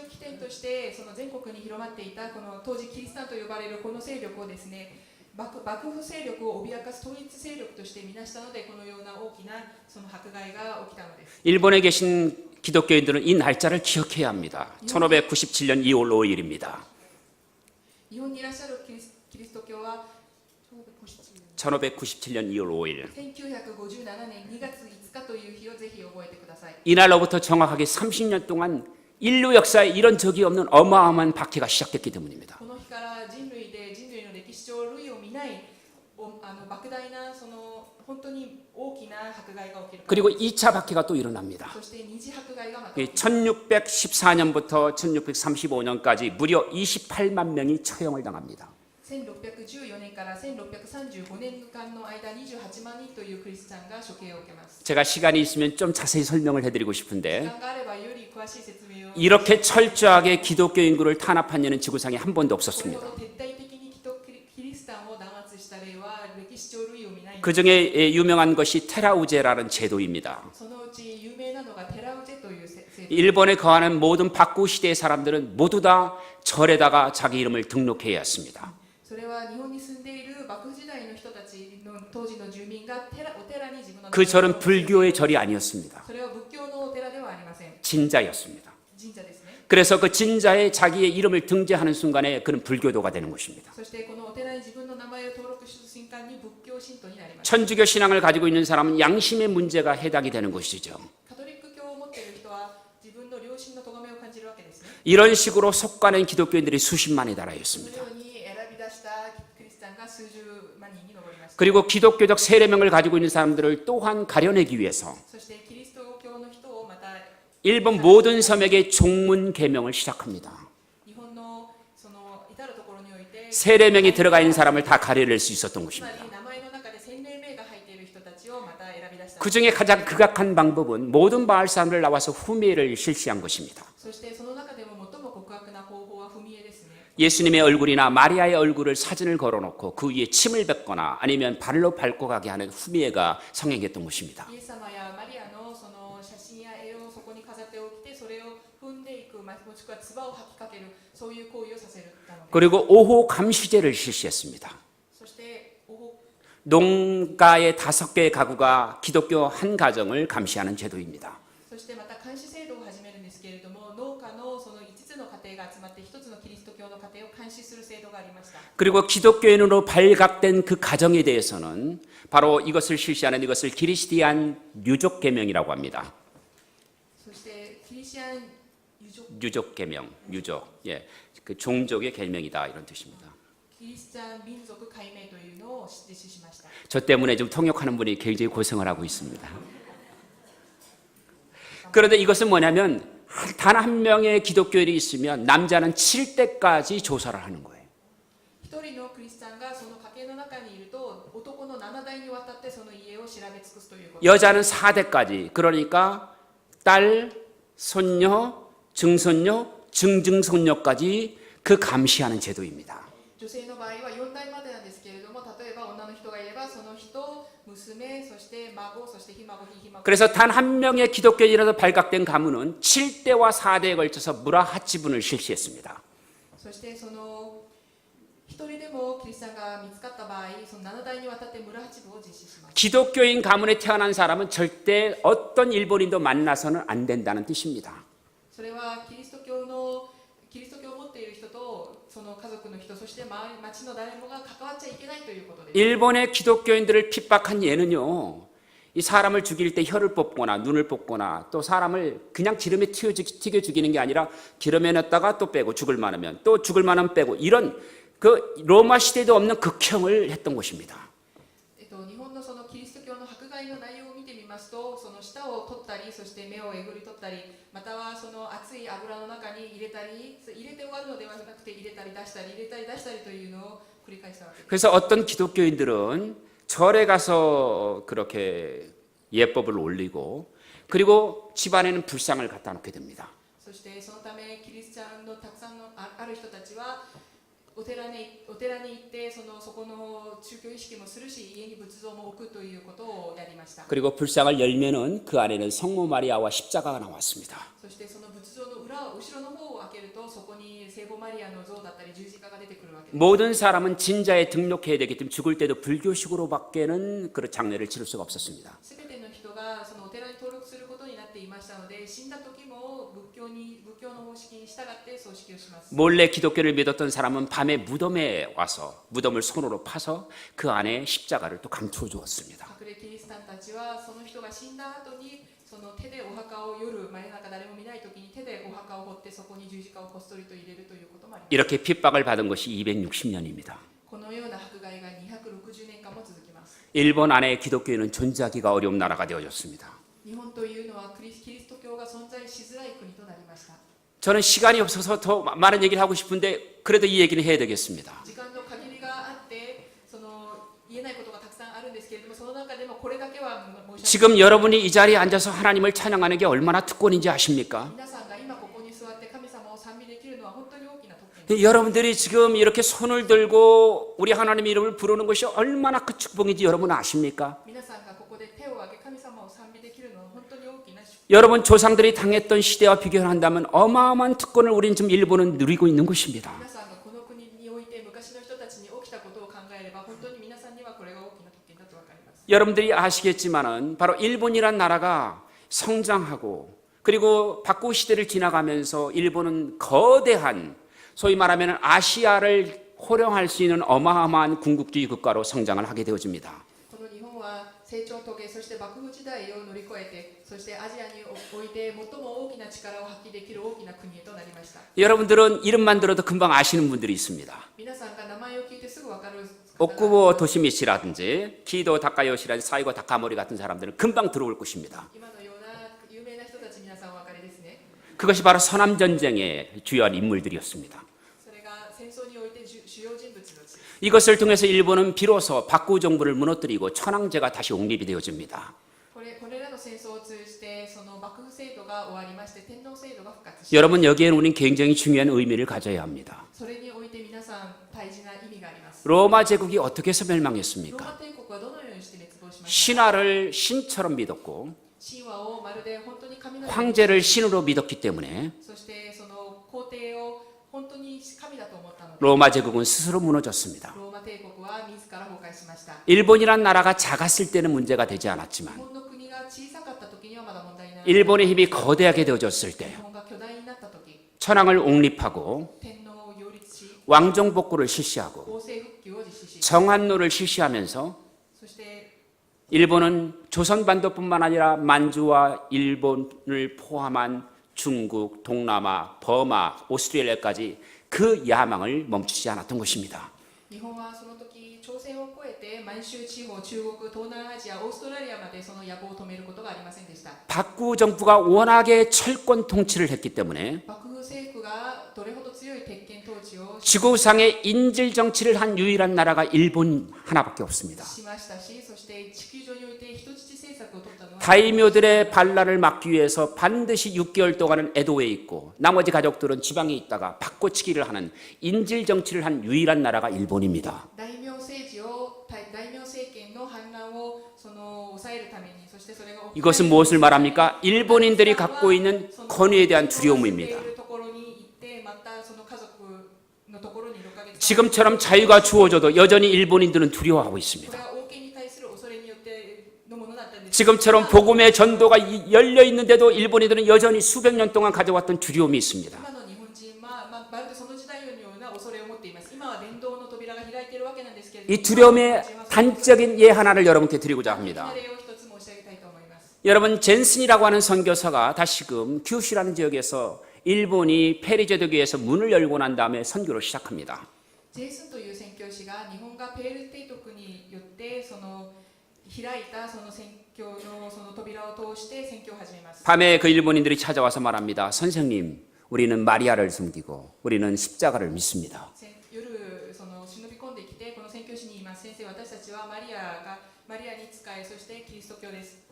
Speaker 2: 起点としてその全国に広まっていたこの当時キリスタンと呼ばれるこの勢力をですね、幕府勢力を脅かす統一勢力として見なしたので、このような大きなその迫害が起きたのです。
Speaker 1: 일본에 계신 기독교인들은 이 날짜를 기억해야 합니다. 1597년 2월 5일입니다.
Speaker 2: 日本にいらっしゃるキリスト教は
Speaker 1: 1597년 2월 5일.
Speaker 2: 1957年2月5日という日をぜひ覚えてください。
Speaker 1: 이날로부터 정확하게 30년 동안 인류 역사에 이런 적이 없는 어마어마한 박해가 시작됐기 때문입니다.
Speaker 2: この日から人類の歴史上類を見ない莫大なその本当に大きな迫害が起きる。
Speaker 1: 그리고 2차 박해가 또 일어납니다.
Speaker 2: そして二次迫害がまた起きる。
Speaker 1: 1614년부터 1635년까지 무려 28만 명이 처형을 당합니다.
Speaker 2: 1614年から1635年間の間28万人というクリスチャンが処刑を受けます。
Speaker 1: 제가 시간이 있으면 좀 자세히 설명을 해드리고
Speaker 2: 時
Speaker 1: 싶은데
Speaker 2: 間があればより詳しい説明を。
Speaker 1: 이렇게 철저하게 기독교 인구를 탄압한 예는 지구상에 한 번도
Speaker 2: これ
Speaker 1: 없었습니다.
Speaker 2: ほど徹底的にキリスタンを弾圧した例は歴史上類を見ない。
Speaker 1: 그 중에 유명한 것이 테라우제라는 제도입니다.
Speaker 2: そのうち有名なのがテラウジェという制度。
Speaker 1: 일본에 거하는 모든 바쿠 시대의 사람들은 모두 다 절에다가 자기 이름을 등록해야 했습니다.
Speaker 2: それは日本に住んでいる幕府時代の人たちの当時の住民がお寺に自分の
Speaker 1: 그 절은 불교의 절이 아니었습니다.
Speaker 2: それは仏教のお寺ではありません。
Speaker 1: 진자였습니다.
Speaker 2: 神社ですね。
Speaker 1: 그래서 그 진자에 자기의 이름을 등재하는 순간에 그는 불교도가 되는 것입니다.
Speaker 2: そしてこのお寺に自分の名前を登録した瞬間に仏教信徒になります。
Speaker 1: 천주교 신앙을 가지고 있는 사람은 양심의 문제가 해당이 되는 것이죠.
Speaker 2: カトリック教を持っている人は自分の良心の咎めを感じるわけですね。
Speaker 1: 이런 식으로 속가는 기독교인들이 수십만에
Speaker 2: その
Speaker 1: 달하였습니다.
Speaker 2: ように選び出したクリスチャンが数十万人に上りました。
Speaker 1: 그리고 기독교적 세례명을 가지고 있는 사람들을 또한 가려내기 위해서
Speaker 2: そしてキリスト教の人をまた
Speaker 1: 일본 모든 섬에게 종문 개명을 시작합니다.
Speaker 2: 日本のその至るところにおいて
Speaker 1: 세례명이 들어가 있는 사람을 다 가려낼 수 있었던
Speaker 2: つま
Speaker 1: 것입니다.
Speaker 2: り名前の中で洗礼名が入っている人たちをまた選び出した。
Speaker 1: 그 중에 가장 극악한 방법은 모든 마을 사람들 나와서 후미에를 실시한 것입니다.
Speaker 2: そしてその中でも最も極悪な方法は踏み絵ですね。
Speaker 1: 예수님의 얼굴이나 마리아의 얼굴을 사진을 걸어놓고 그 위에 침을 뱉거나 아니면 발로 밟고 가게 하는 후미에가 성행했던 것입니다.
Speaker 2: イエス様やマリアのその写真や絵をそこに飾っておきてそれを踏んでいくもしくは唾を吐きかけるそういう行為をさせたのです。
Speaker 1: 그리고 오호 감시제를 실시했습니다.
Speaker 2: そしておほ
Speaker 1: 농가의 5개의 가구가 기독교 한 가정을 감시하는 제도입니다.
Speaker 2: そしてまた監視制度を始めるんですけれども農家のその5つの家庭が集まって1つのキリスト教の家庭を監視する制度がありました。
Speaker 1: 그리고 기독교인으로 발각된 그 가정에 대해서는 바로 이것을 실시하는 이것을 기리스티안 유족 계명이라고 합니다.
Speaker 2: そしてキリシアンユジョ
Speaker 1: 유족 계명, 유족, 예, 그 종족의 계명이다 이런 뜻입니다.
Speaker 2: キリスチャン民族解明というのを実施しました。
Speaker 1: 저 때문에 좀 통역하는 분이 굉장히 고생을 하고 있습니다. 그런데 이것은 뭐냐면 단 한 명의 기독교인이 있으면 남자는 7대까지 조사를 하는 거예요.
Speaker 2: 一人のクリスチャンがその家系の中にいると男の7代にわたってその家を調べ尽くすということ。
Speaker 1: 여자는 4대까지, 그러니까 딸, 손녀, 증손녀, 증증손녀까지 그 감시하는 제도입니다.
Speaker 2: 女性の場合は4代までなんですけれども、例えば女の人がいればその人、娘、そして孫、そしてひ孫、ひひ孫。
Speaker 1: 그래서 단 한 명의 기독교인이라도 발각된 가문은 7대와 4대에 걸쳐서 무라하치분을 실시했습니다.
Speaker 2: そしてその一人でもキリスチャンが見つかった場合、その7代にわたって村八部を実施します。
Speaker 1: 기독교인 가문에 태어난 사람은 절대 어떤 일본인도 만나서는 안 된다는 뜻입니다.
Speaker 2: それはキリスト教を持っている人とその家族の人、そして町の誰もが関わっちゃいけないということです。
Speaker 1: 일본의 기독교인들을 핍박한 예는요, 이 사람을 죽일 때 혀를 뽑거나 눈을 뽑거나 또 사람을 그냥 기름에 튀겨 죽이는 게 아니라 기름에 넣었다가 또 빼고 죽을 만하면 또 죽을 만하면 빼고 이런 그 로마 시대에도 없는 극형을 했던 것입니다.
Speaker 2: 日本のそのキリスト教の迫害の内容を見てみますと、その舌を取ったり、そして目をえぐり取ったり、またはその熱い油の中に入れたり、入れて終わるのではなくて入れたり出したり、入れたり出したりというのを繰り返したわけです。
Speaker 1: 그래서 어떤 기독교인들은 절에 가서 그렇게 예법을 올리고 그리고 집안에는 불상을 갖다 놓게 됩니다.
Speaker 2: そしてそのためキリスチャンのたくさんのある人たちはお寺に行ってそこの宗教意識もするし、家に仏像も置くということをやりました。
Speaker 1: 그리고 불상을 열면은 그 안에는 성모 마리아와 십자가가 나왔습니다.
Speaker 2: そしてその仏像の後ろの方を開けるとそこに聖母マリアの像だったり十字架が出てくるわけです。
Speaker 1: 모든 사람은 진자에 등록해야 되기 때문에 죽을 때도 불교식으로밖에는 그런 장례를 치를 수가 없었습니다.
Speaker 2: すべての人がそのお寺に登録することになっていましたので、死んだ時も仏教の方式に従って葬式をします。
Speaker 1: 몰래 기독교를 믿었던 사람은 밤에 무덤에 와서 무덤을 손으로 파서 그 안에 십자가를 또 감추어 주었습니다.
Speaker 2: 隠れキリシタンたちはその人が死んだ後にその手でお墓を夜真夜中誰も見ない時に手でお墓を掘ってそこに十字架をこっそりと入れるということもあります。
Speaker 1: 이렇게 핍박을 받은 것이 260년입니다.
Speaker 2: このような迫害が260年間も続きます。
Speaker 1: 일본 안에 기독교인은 존재하기가 어려운 나라가 되어졌습니다.
Speaker 2: 日本というのはキリスト教が存在しづらい国となりました。
Speaker 1: 저는 시간이 없어서 더 많은 얘기를 하고 싶은데 그래도 이 얘기는 해야 되겠습니다.
Speaker 2: 時間の限りがあってその言えないことがたくさんあるんですけれども、その中でもこれだけは申し上げ
Speaker 1: 지금 여러분이 이 자리에 앉아서 하나님을 찬양하는 게 얼마나 특권인지 아십니까?
Speaker 2: 皆さんが今ここに座って神様を賛美できるのは本当に大きな特権です。
Speaker 1: 여러분들이 지금 이렇게 손을 들고 우리 하나님의 이름을 부르는 것이 얼마나 그 축복인지 여러분 아십니까?
Speaker 2: 皆さんがここで手を挙げ神様を賛美できるのは本当に大きな祝福。
Speaker 1: 여러분 조상들이 당했던 시대와 비교한다면 어마어마한 특권을 우리는 지금 일본은 누리고 있는 것입니다.
Speaker 2: 皆さんがこの国において昔の人たちに起きたことを考えれば本当に皆さんにはこれが大きな特権だと分かります。
Speaker 1: 여러분들이 아시겠지만은 바로 일본이란 나라가 성장하고 그리고 박구 시대를 지나가면서 일본은 거대한 소위 말하면 아시아를 호령할 수 있는 어마어마한 군국주의 국가로 성장을 하게 되어집니다.
Speaker 2: この日本は成長を遂げ、そして幕府時代を乗り越えて、そしてアジアにおいて最も大きな力を発揮できる大きな国へとなりました。
Speaker 1: 여러분들은 이름만 들어도 금방 아시는 분들이 있습니다.
Speaker 2: 皆さんが名前を聞いてすぐ分かる方が
Speaker 1: 옥구보 도시미치라든지 키도 다카요시라든지 사이고 다카모리 같은 사람들은 금방 들어올 것입니다.
Speaker 2: 今のような有名な人たち皆さんお分かりですね。
Speaker 1: 그것이 바로 서남전쟁의 주요한 인물들이었습니다.
Speaker 2: それが戦争において主要人物の地です。
Speaker 1: 이것을 통해서 일본은 비로소 박구 정부를 무너뜨리고 천황제가 다시 옹립이 되어집니다.
Speaker 2: これらの戦争を通じてその幕府制度が終わりまして天皇制度が復活し、
Speaker 1: 여러분 여기에는 우리는 굉장히 중요한 의미를 가져야 합니다.
Speaker 2: それにおいて
Speaker 1: 로마 제국이 어떻게 해서
Speaker 2: ローマ
Speaker 1: 멸망했습니까?
Speaker 2: 帝国はどのようにして滅亡しましたか。
Speaker 1: 신화를 신처럼 믿었고
Speaker 2: 神話をまるで本当に神のように
Speaker 1: 황제를 신으로 믿었기 때문에
Speaker 2: そしてその皇帝を本当に神だと思ったので
Speaker 1: 로마 제국은 스스로 무너졌습니다.
Speaker 2: ローマ帝国は自ら崩壊しました。
Speaker 1: 일본이란 나라가 작았을 때는 문제가 되지
Speaker 2: 日
Speaker 1: 않았지만
Speaker 2: 本の国が小さかった時にはまだ問題ない。
Speaker 1: 일본의 힘이 거대하게 되어졌을
Speaker 2: 日
Speaker 1: 때
Speaker 2: 本が巨大になった時、
Speaker 1: 천황을 옹립하고
Speaker 2: 天皇を擁立し、
Speaker 1: 왕정 복구를 실시하고
Speaker 2: 王政復旧を実施し、
Speaker 1: 정한로를 실시하면서
Speaker 2: そして
Speaker 1: 일본은 조선반도뿐만 아니라 만주와 일본을 포함한 중국, 동남아, 버마, 오스트레일리아까지 그 야망을 멈추지 않았던 것입니다.
Speaker 2: 日本はその時朝鮮を越えて満州地方、中国、東南アジア、オーストラリアまでその野望を止めることがありませんでした。
Speaker 1: 박구 정부가 워낙에 철권 통치를 했기 때문에
Speaker 2: 幕府政府がどれほど強い鉄拳統治を
Speaker 1: 지구상에 인질 정치를 한 유일한 나라가 일본 하나밖에 없습니다.
Speaker 2: しましたし、そして地球上において人質政策を取ったのは
Speaker 1: 다이묘들의 반란을 막기 위해서 반드시 6개월 동안은 에도에 있고 나머지 가족들은 지방에 있다가 바꿔치기를 하는 인질 정치를 한 유일한 나라가 일본입니다.
Speaker 2: 大名政治を大名政権の反乱をその抑えるために、そしてそれが
Speaker 1: 이것은 무엇을 말합니까? 일본인들이 갖고 있는 권위에 대한 두려움입니다. 지금처럼 자유가 주어져도 여전히 일본인들은 두려워하고 있습니다. 지금처럼 복음의 전도가 열려 있는데도 일본인들은 여전히 수백 년 동안 가져왔던 두려움이 있습니다. 이 두려움의 단적인 예 하나를 여러분께 드리고자 합니다. 여러분, 젠슨이라고 하는 선교사가 다시금 규슈라는 지역에서 일본이 페리 제도에 의해서 문을 열고 난 다음에 선교를 시작합니다.
Speaker 2: ジェイスンという宣教師が日本がペール提督によってその開いたその宣教のその扉を通して宣教を始めます。
Speaker 1: 밤에 그 일본인들이 찾아와서 말합니다. 선생님, 우리는 마리아를 섬기고 우리는 십자가를 믿습니다.
Speaker 2: 夜その忍び込んできてこの宣教師に言います。先生、私たちはマリアに仕え、そしてキリスト教です。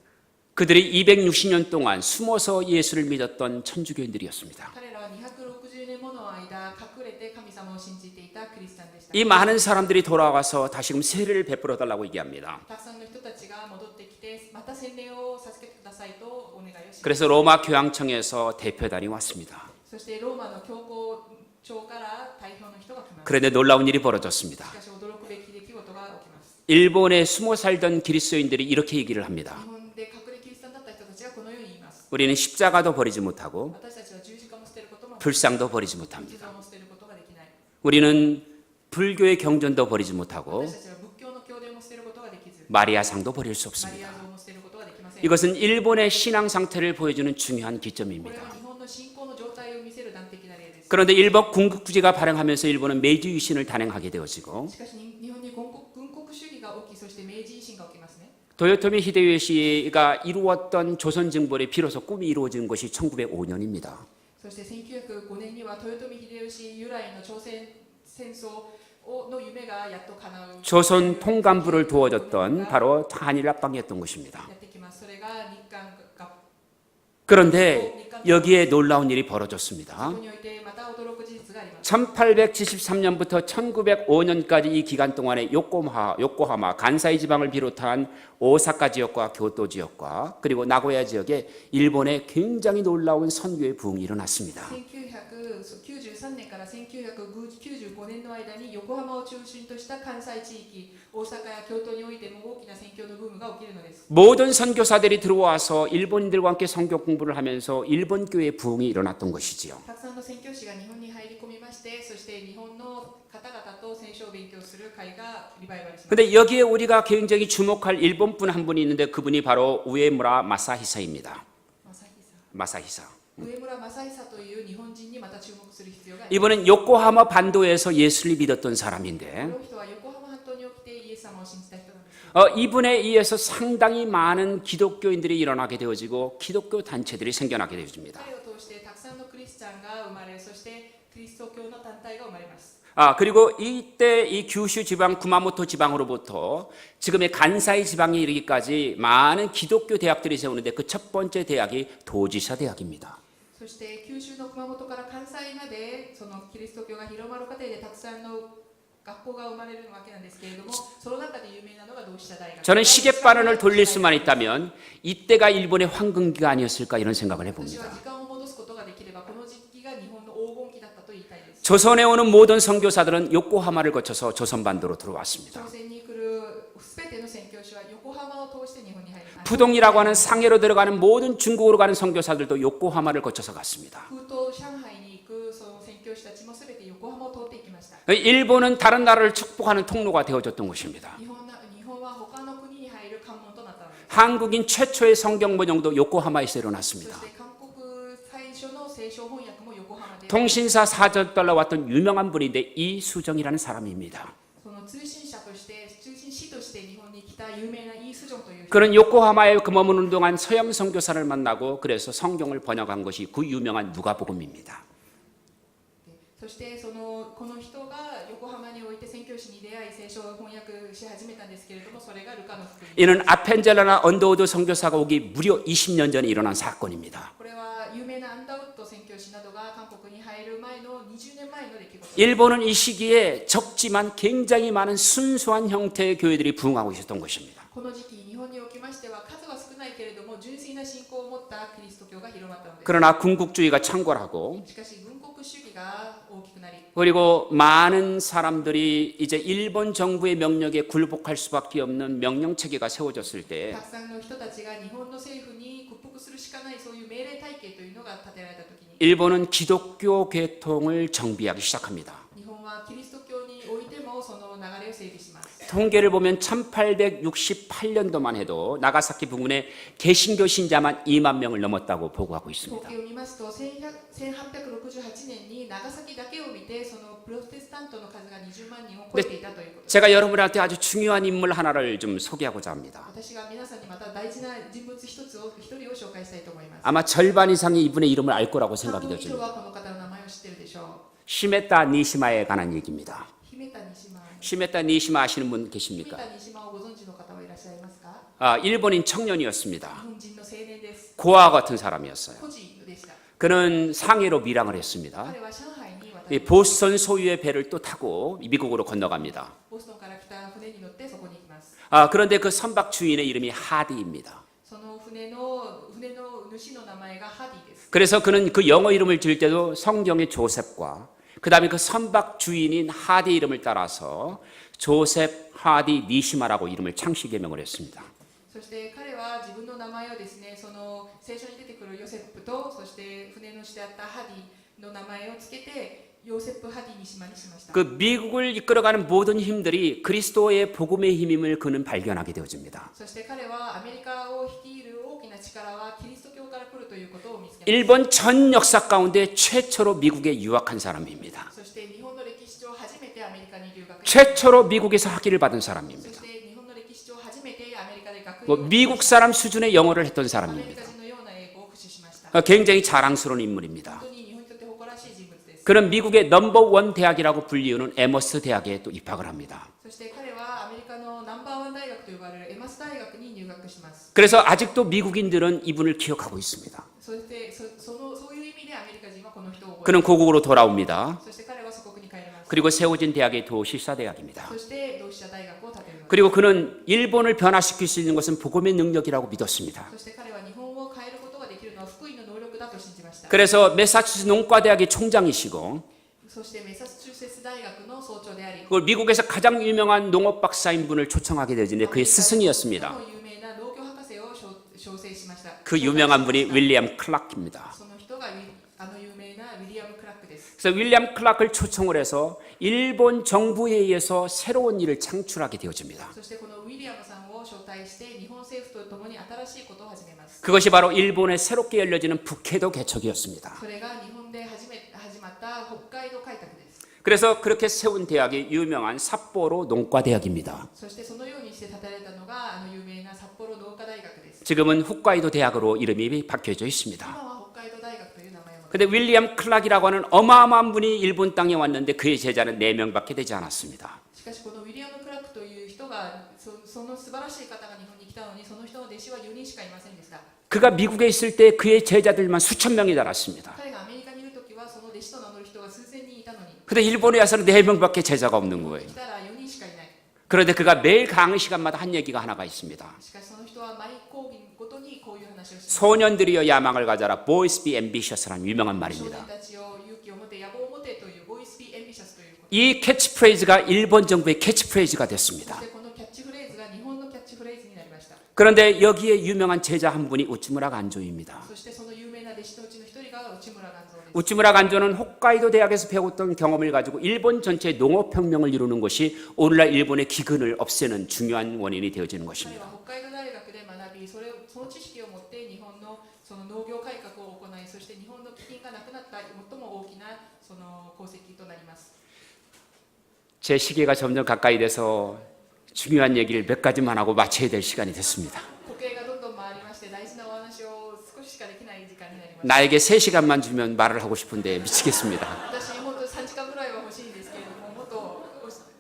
Speaker 1: 그들이 260년 동안 숨어서 예수를 믿었던 천주교인들이었습니다.
Speaker 2: 彼らは260年もの間隠れて神様を信じていたクリスチャンでした。
Speaker 1: 이 많은 사람들이 돌아와서 다시금 세례를 베풀어 달라고 얘기합니다.
Speaker 2: たくさんの人たちが戻ってきてまた洗礼を授けてくださいとお願いをします。
Speaker 1: 그래서 로마 교황청에서 대표단이 왔습니다.
Speaker 2: そしてローマの教皇庁から代表の人が来ます。
Speaker 1: 그런데 놀라운 일이 벌어졌습니다.
Speaker 2: しかし驚くべき出来事が起きます。
Speaker 1: 일본에 숨어 살던 그리스도인들이 이렇게 얘기를 합니다.
Speaker 2: 日本で隠れキリストになった人たちがこのように言います。
Speaker 1: 우리는 십자가도 버리지 못하고
Speaker 2: 私たちは十字架も捨てることも、
Speaker 1: 불상도 버리지
Speaker 2: 仏
Speaker 1: 못합니다.
Speaker 2: 像も捨てることができない。
Speaker 1: 우리는 불교의 경전도 버리지 못하고
Speaker 2: 私たちは仏教の経典も捨てることができず、
Speaker 1: 마리아상도 버릴 수
Speaker 2: マリ
Speaker 1: 없습니다.
Speaker 2: ア像も捨てることができません。
Speaker 1: 이것은 일본의 신앙 상태를 보여주는 중요한
Speaker 2: これ
Speaker 1: 기점입니다.
Speaker 2: は日本の信仰の状態を見せる断的な例です。
Speaker 1: 그런데 일본 군국주의가 발행하면서 일본은 메이지 유신을 단행하게 되어지고
Speaker 2: しかし日本に軍国主義が起き、そして明治維新が起きますね。
Speaker 1: 도요토미 히데요시가 이루었던 조선 증벌이 비로소 꿈이 이루어진 것이 1905년입니다.
Speaker 2: そして1905年には豊臣秀吉由来の朝鮮戦争の夢がやっと叶う
Speaker 1: 조선 통감부를 두어졌던 바로 한일 합방이었던 것입니다.
Speaker 2: やってきます。それが日韓合
Speaker 1: 그런데 여기에 놀라운 일이 벌어졌습니다.
Speaker 2: においてまた驚く事実があります。
Speaker 1: 1873년부터 1905년까지 이 기간 동안에 요코하마, 간사이 지방을 비롯한 오사카 지역과 교토 지역과 그리고 나고야 지역에 일본의 굉장히 놀라운 선교의 부흥이 일어났습니다.
Speaker 2: 1993年から1995年の間に横浜を中心とした関西地域、大阪や京都においても大きな宣教のブームが起きるのです。
Speaker 1: 모든 선교사들이 들어와서 일본인들과 함께 성교 공부를 하면서 일본 교회의 부흥이 일어났던 것이지요.
Speaker 2: たくさんの宣教師が日本に入り込みまして、そして日本の方々と聖書を勉強する会がリバイバルします。
Speaker 1: 근데 여기에 우리가 굉장히 주목할 일본 분 한 분이 있는데 그분이 바로 우에무라 마사히사입니다. マサヒサ
Speaker 2: 上村正久という日本人にまた注目する必要があります。
Speaker 1: 이분은 요코하마 반도에서 예수를 믿었던
Speaker 2: こ
Speaker 1: 사람인데
Speaker 2: の人は横浜半島に起きてイエス様を信じた人なんです。
Speaker 1: 이분에 의해서 상당히 많은 기독교인들이 일어나게 되어지고 기독교 단체들이 생겨나게 되어집니다.
Speaker 2: 彼を通してたくさんのクリスチャンが生まれ、そしてキリスト教の団体が生まれます。
Speaker 1: 그리고 이때 이 규슈 지방, 구마모토 지방으로부터 지금의 간사이 지방에 이르기까지 많은 기독교 대학들이 세우는데 그 첫 번째 대학이 도지사 대학입니다.
Speaker 2: そして九州の熊本から関西までそのキリスト教が広まる過程でたくさんの学校が生まれるわけなんですけれども、その中で有名なのが同志社大学。
Speaker 1: 저는 시계바늘을 돌릴 수만 있다면 이때가 일본의 황금기가 아니었을까 이런 생각을
Speaker 2: 私
Speaker 1: 해봅니다.
Speaker 2: は時間を戻すことができれば、この時期が日本の黄金期だったと言いたいです。
Speaker 1: 조선에 오는 모든 선교사들은 요코하마를 거쳐서 조선반도로 들어왔습니다.
Speaker 2: 朝鮮に来るすべての宣教師は横浜を通して日本に入ります。
Speaker 1: 푸동이라고 하는 상해로 들어가는 모든 중국으로 가는 선교사들도 요코하마를 거쳐서 갔습니다.
Speaker 2: 風東上海に行くその宣教師たちもすべて横浜を通っていきました。
Speaker 1: 일본은 다른 나라를 축복하는 통로가 되어줬던 것입니다.
Speaker 2: 日本は他の国に入る関門となったのです。
Speaker 1: 한국인 최초의 성경 번역도 요코하마에서
Speaker 2: そ
Speaker 1: 일어났습니다.
Speaker 2: して韓国最初の聖書翻訳も横浜で、
Speaker 1: 통신사 사전 달러 왔던 유명한 분인데 이수정이라는 사람입니다.
Speaker 2: その通信者として通信使として日本に来た有名なイースジョンという人、
Speaker 1: 그는 요코하마에 머무는 동안 서양 선교사를 만나고 그래서 성경을 번역한 것이 그 유명한 누가복음입니다.
Speaker 2: そしてこの人が横浜において宣教師に出会い聖書を翻訳し始めたんですけれども、それがルカの福音。
Speaker 1: 이는 아펜젤라나 언더우드 선교사가 오기 무려 20년 전에 일어난 사건입니다.
Speaker 2: これは有名なアンダウッド宣教師などが韓国に入る前の20年前の出来事です。
Speaker 1: 일본은 이 시기에 적지만 굉장히 많은 순수한 형태의 교회들이 부흥하고 있었던 것입니다.
Speaker 2: この時期、日本におきましては数は少ないけれども純粋な信仰を持ったキリスト教が広まったのです。
Speaker 1: 그러나 군국주의가 창궐하고
Speaker 2: しかし軍国主義が大きくなり、
Speaker 1: 그리고 많은 사람들이 이제 일본 정부의 명령에 굴복할 수밖에 없는 명령 체계가 세워졌을 때
Speaker 2: たくさんの人たちが日本の政府に屈服するしかないそういう命令体系というのが立てられたときに、
Speaker 1: 일본은 기독교 계통을 정비하기 시작합니다.
Speaker 2: 日本はキリスト教においてもその流れを整備します。
Speaker 1: 통계를 보면 1868년도만 해도 나가사키 부근에 개신교 신자만 2만 명을 넘었다고 보고하고
Speaker 2: 統
Speaker 1: 있습니다.
Speaker 2: 計を見ますと、1868年に長崎だけを見て、そのプロテスタントの数が20万人を超えていたということです。
Speaker 1: 제가 여러분한테 아주 중요한 인물 하나를 좀 소개하고자 합니다.
Speaker 2: 私が皆さんにまた大事な人物一人を紹介したいと思います。
Speaker 1: 아마 절반 이상이 이분의 이름을 알 거라고
Speaker 2: 半
Speaker 1: 생각이
Speaker 2: 分以上
Speaker 1: 되어집니다.
Speaker 2: はこの方の名前を知っているでしょう。
Speaker 1: 시메타 니시마에 관한 얘기입니다.
Speaker 2: 姫田西島。
Speaker 1: 시메타 니시마 아시는 분
Speaker 2: 姫
Speaker 1: 계십니까?
Speaker 2: 田西島をご存知の方はいらっしゃいますか？
Speaker 1: 일본인
Speaker 2: 日
Speaker 1: 청년이었습니다.
Speaker 2: 本人の青年です。
Speaker 1: 고아 같은 사람이었어요.
Speaker 2: 孤児でした。
Speaker 1: 그는 상해로 밀항을 했습니다.
Speaker 2: 彼は上海に渡
Speaker 1: 이
Speaker 2: り、
Speaker 1: 보스턴 소유의 배를 또 타고 미국으로 건너갑니다.
Speaker 2: ボストンから来た船に乗ってそこに行きます。
Speaker 1: 그런데 그 선박 주인의 이름이 하디입니다.
Speaker 2: その船の主の名前がハディです。
Speaker 1: 그래서 그는 그 영어 이름을 지을 때도 성경의 조셉과 그 다음에 그 선박 주인인 하디 이름을 따라서 조셉 하디 니시마라고 이름을 창씨 개명을 했습니다.
Speaker 2: そして彼は自分の名前をですね、その聖書に出てくるヨセップと、そして船主であったハディの名前をつけてヨセップ・ハディにしました。
Speaker 1: 그 미국을 이끌어가는 모든 힘들이 그리스도의 복음의 힘임을 그는 발견하게 되어집니다.
Speaker 2: そして彼はアメリカを率いる大きな力はキリスト教から来るということを見つけます。
Speaker 1: 일본 전 역사 가운데 최초로 미국에 유학한 사람입니다.
Speaker 2: そして日本の歴史上初めてアメリカに留学し、
Speaker 1: 최초로 미국에서 학위를 받은
Speaker 2: そ
Speaker 1: 사람입니다.
Speaker 2: して日本の歴史上初めてアメリカで学
Speaker 1: 뭐
Speaker 2: 位を
Speaker 1: 미국 사람 수준의 영어를 했던
Speaker 2: アメリ
Speaker 1: 사람입니다.
Speaker 2: カ人のような英語を駆使しました。
Speaker 1: 굉장히 자랑스러운 인물입니다.
Speaker 2: 本当に日本にとって誇らしい人物です。
Speaker 1: 그는 미국의 넘버원 대학이라고 불리우는 에머스 대학에 또 입학을 합니다.
Speaker 2: そして彼はアメリカのナンバーワン大学と呼ばれるエマス大学に入学します。
Speaker 1: 그래서 아직도 미국인들은 이분을 기억하고 있습니다.
Speaker 2: そしてそういう意味でアメリカ人はこの人を覚え
Speaker 1: 그는 고국으로 돌아옵니다.
Speaker 2: そして彼は祖国に帰ります。
Speaker 1: 그리고 세워진 대학이 도시사대학입니다.
Speaker 2: そして同志社大学を建てるのです。
Speaker 1: 그리고 그는 일본을 변화시킬 수 있는 것은 복음의 능력이라고 믿었습니다.
Speaker 2: そして彼は日本を変えることができるのは福音の能力だと信じました。
Speaker 1: 그래서 매사추세츠 농과대학의 총장이시고
Speaker 2: そしてメサチューセッツ大学の総長であり、
Speaker 1: 그 미국에서 가장 유명한 농업 박사인 분을 초청하게 되는데 그의 스승이었습니다.
Speaker 2: 最も有名な農業博士を招請しました。
Speaker 1: 그 유명한 분이 윌리엄 클락입니다.
Speaker 2: その人が有名なウィリアム・クラックです。
Speaker 1: 그래서 윌리엄 클락을 초청을 해서 일본 정부에 의해서 새로운 일을 창출하게 되어집니다.
Speaker 2: そしてこのウィリアムさんを招待して日本政府とともに新しいことを始めます。
Speaker 1: 그것이 바로 일본에 새롭게 열려지는 북해도 개척이었습니다.
Speaker 2: それが日本で始まった北海道開拓です。
Speaker 1: 그래서 그렇게 세운 대학이 유명한 삿포로 농과대학입니다.
Speaker 2: そしてそのようにして建てられたのが有名な札幌農科大学です。
Speaker 1: 지금은 홋카이도 대학으로 이름이 바뀌어져 있습니다.
Speaker 2: 今は北海道大学という名前を持っています。
Speaker 1: 근데 윌리엄 클락이라고 하는 어마어마한 분이 일본 땅에 왔는데 그의 제자는 4명밖에 되지 않았습니다.
Speaker 2: しかしこのウィリアム・クラックという人がその素晴らしい方が日本に来たのに、その人の弟子は4人しかいませんでした。
Speaker 1: 그가 미국에 있을 때 그의 제자들만 수천 명이 달았습니다.
Speaker 2: 彼がアメリカにいるときはその弟子と名乗る人が数千人いたのに、
Speaker 1: 근데 일본에 와서는 4명밖에 제자가 없는 거예요.
Speaker 2: 来たら4人しかいない。
Speaker 1: 그런데 그가 매일 강의 시간마다 한 얘기가 하나가 있습니다.
Speaker 2: しかしその人は毎講義ごとにこういう話をします。
Speaker 1: 소년들이여 야망을 가져라. Boys be ambitious라는 유명한
Speaker 2: 少
Speaker 1: 말입니다.
Speaker 2: 年たちを勇気を持て野望を持てというボイスビーエンビシャスということ。
Speaker 1: 이 캐치프레이즈가 일본 정부의 캐치프레이즈가 됐습니다.
Speaker 2: そしてこのキャッチフレーズが日本のキャッチフレーズになりました。
Speaker 1: 그런데 여기에 유명한 제자 한 분이 우치무라 간조입니다.
Speaker 2: そしてその有名な弟子のうちの一人が内村萬蔵です。
Speaker 1: 우치무라 간조는 홋카이도 대학에서 배웠던 경험을 가지고 일본 전체의 농업혁명을 이루는 것이 오늘날 일본의 기근을 없애는 중요한 원인이 되어지는
Speaker 2: 彼
Speaker 1: 것입니다.
Speaker 2: は北海道大学で学び、その知識を持って日本のその農業改革を行い、そして日本の飢饉がなくなった最も大きなその功績となります。
Speaker 1: 제 시계가 점점 가까이 돼서 중요한 얘기를 몇 가지만 하고 마쳐야 될 시간이 됐습니다.
Speaker 2: 時計がどんどん回りまして、大事なお話を少ししかできない時間になりました。
Speaker 1: 나에게 3시간만 주면 말을 하고 싶은데 미치겠습니다.
Speaker 2: 私本当3時間ぐらいは欲しいんですけれども、もっと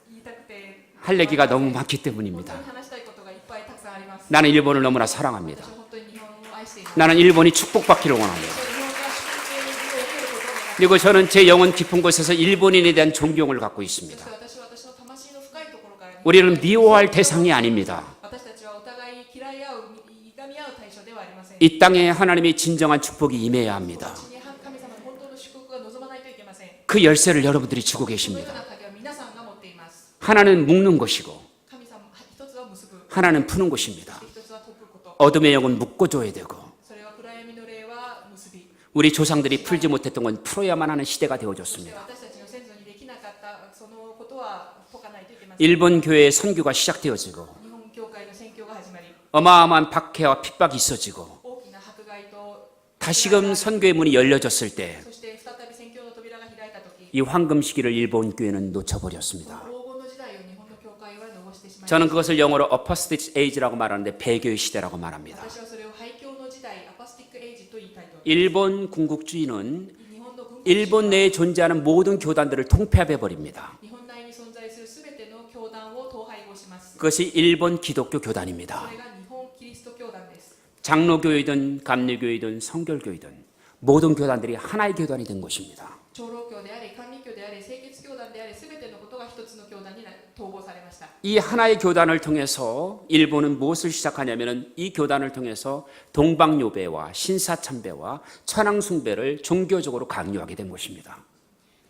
Speaker 2: 言いたくて
Speaker 1: 할 얘기가 너무 많기
Speaker 2: 本当
Speaker 1: 때문입니다.
Speaker 2: に話したいことがいっぱいたくさんあります。
Speaker 1: 나는 일본을 너무나 사랑합니다.
Speaker 2: 私は本当に日本を愛しています。
Speaker 1: 나는 일본이 축복받기를 원합니다.
Speaker 2: 日本が祝福を受けることを願います。
Speaker 1: 그리고 저는 제 영혼 깊은 곳에서 일본인에 대한 존경을 갖고
Speaker 2: そして
Speaker 1: 있습니다.
Speaker 2: 私は私の魂の深いところから
Speaker 1: 우리는 미워할 대상이 아닙니다.
Speaker 2: 私たちはお互い嫌い合う、いがみ合う対象ではありません。
Speaker 1: 이 땅에 하나님의 진정한 축복이 임해야 합니다.
Speaker 2: 地に神様の本当の祝福が望まないといけません。
Speaker 1: 그 열쇠를 여러분들이 쥐고
Speaker 2: そのよう
Speaker 1: 계십니다.
Speaker 2: な鍵は皆さんが持っています。
Speaker 1: 하나는 묶는 것이고
Speaker 2: 神様、一つは結ぶ、
Speaker 1: 하나는 푸는 것입니다.
Speaker 2: 一つは解くこと。
Speaker 1: 어둠의 영은 묶어줘야 되고
Speaker 2: それは暗闇の霊は結び。
Speaker 1: 우리 조상들이 풀지 못했던 건 풀어야만 하는 시대가
Speaker 2: そして
Speaker 1: 되어졌습니다.
Speaker 2: 私たちの先祖にできなかったそのことは解かないといけません。
Speaker 1: 일본 교회의 선교가 시작되어지고
Speaker 2: 日本教会の宣教が始まり、
Speaker 1: 어마어마한 박해와 핍박이 있어지고
Speaker 2: 大きな迫害と、
Speaker 1: 다시금 선교의 문이 열려졌을 때 이
Speaker 2: そして再び宣教の扉が開いたとき、
Speaker 1: 황금 시기를 일본 교회는 놓쳐버렸습니다.
Speaker 2: 黄金の時代を日本の教会は逃してしまいま
Speaker 1: 저는
Speaker 2: した。
Speaker 1: 그것을 영어로 apostate age라고 말하는데 배교의 시대라고 말합니다.
Speaker 2: 私はそれを廃教の時代、アパスティックエイジと言いたいと思います。
Speaker 1: 일본 궁극주의는
Speaker 2: 日本の軍国主義は
Speaker 1: 일본 내에 존재하는 모든 교단들을 통폐합해 버립니다.
Speaker 2: 日本内に存在するすべての教団を統廃合します。
Speaker 1: 그것이 일본 기독교
Speaker 2: そ
Speaker 1: 교단입니다.
Speaker 2: れが日本キリスト教団です。
Speaker 1: 장로교이든 감리교이든 성결교이든 모든 교단들이 하나의 교단이 된 것입니다.
Speaker 2: 長老教であれ、管理教であれ、清潔教団であれ、すべてのことが一つの教団に統合されました。
Speaker 1: 이 하나의 교단을 통해서 일본은 무엇을 시작하냐면은 이 교단을 통해서 동방요배와 신사참배와 천황숭배를 종교적으로 강요하게 된 것입니다.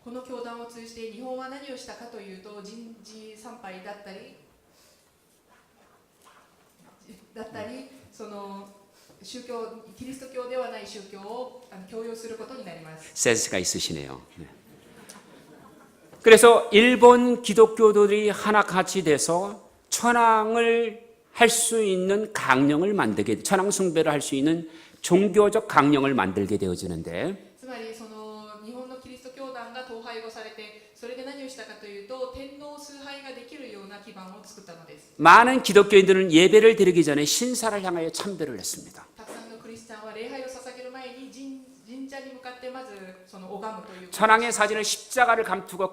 Speaker 2: この教団を通じて日本は何をしたかというと、人事参拝だったり、その宗教、キリスト教ではない宗教を強要することになります。
Speaker 1: 센스가 있으시네요. 네. 그래서 일본 기독교들이 하나 같이 돼서 천황을 할 수 있는 강령을 만들게, 천황 숭배를 할 수 있는 종교적 강령을 만들게 되어지는데
Speaker 2: つまりその日本のキリスト教団が統廃合されて、それで何をしたかというと、天皇崇拝ができるような基盤を作ったのです。
Speaker 1: 많은 기독교인들은 예배를 드리기 전에 신사를 향하여 참배를 했습니다.
Speaker 2: たくさんのクリスチャンは礼拝を捧げる前に神社に向かってまずその拝むという。
Speaker 1: 천황의 사진을 십자가를 감추고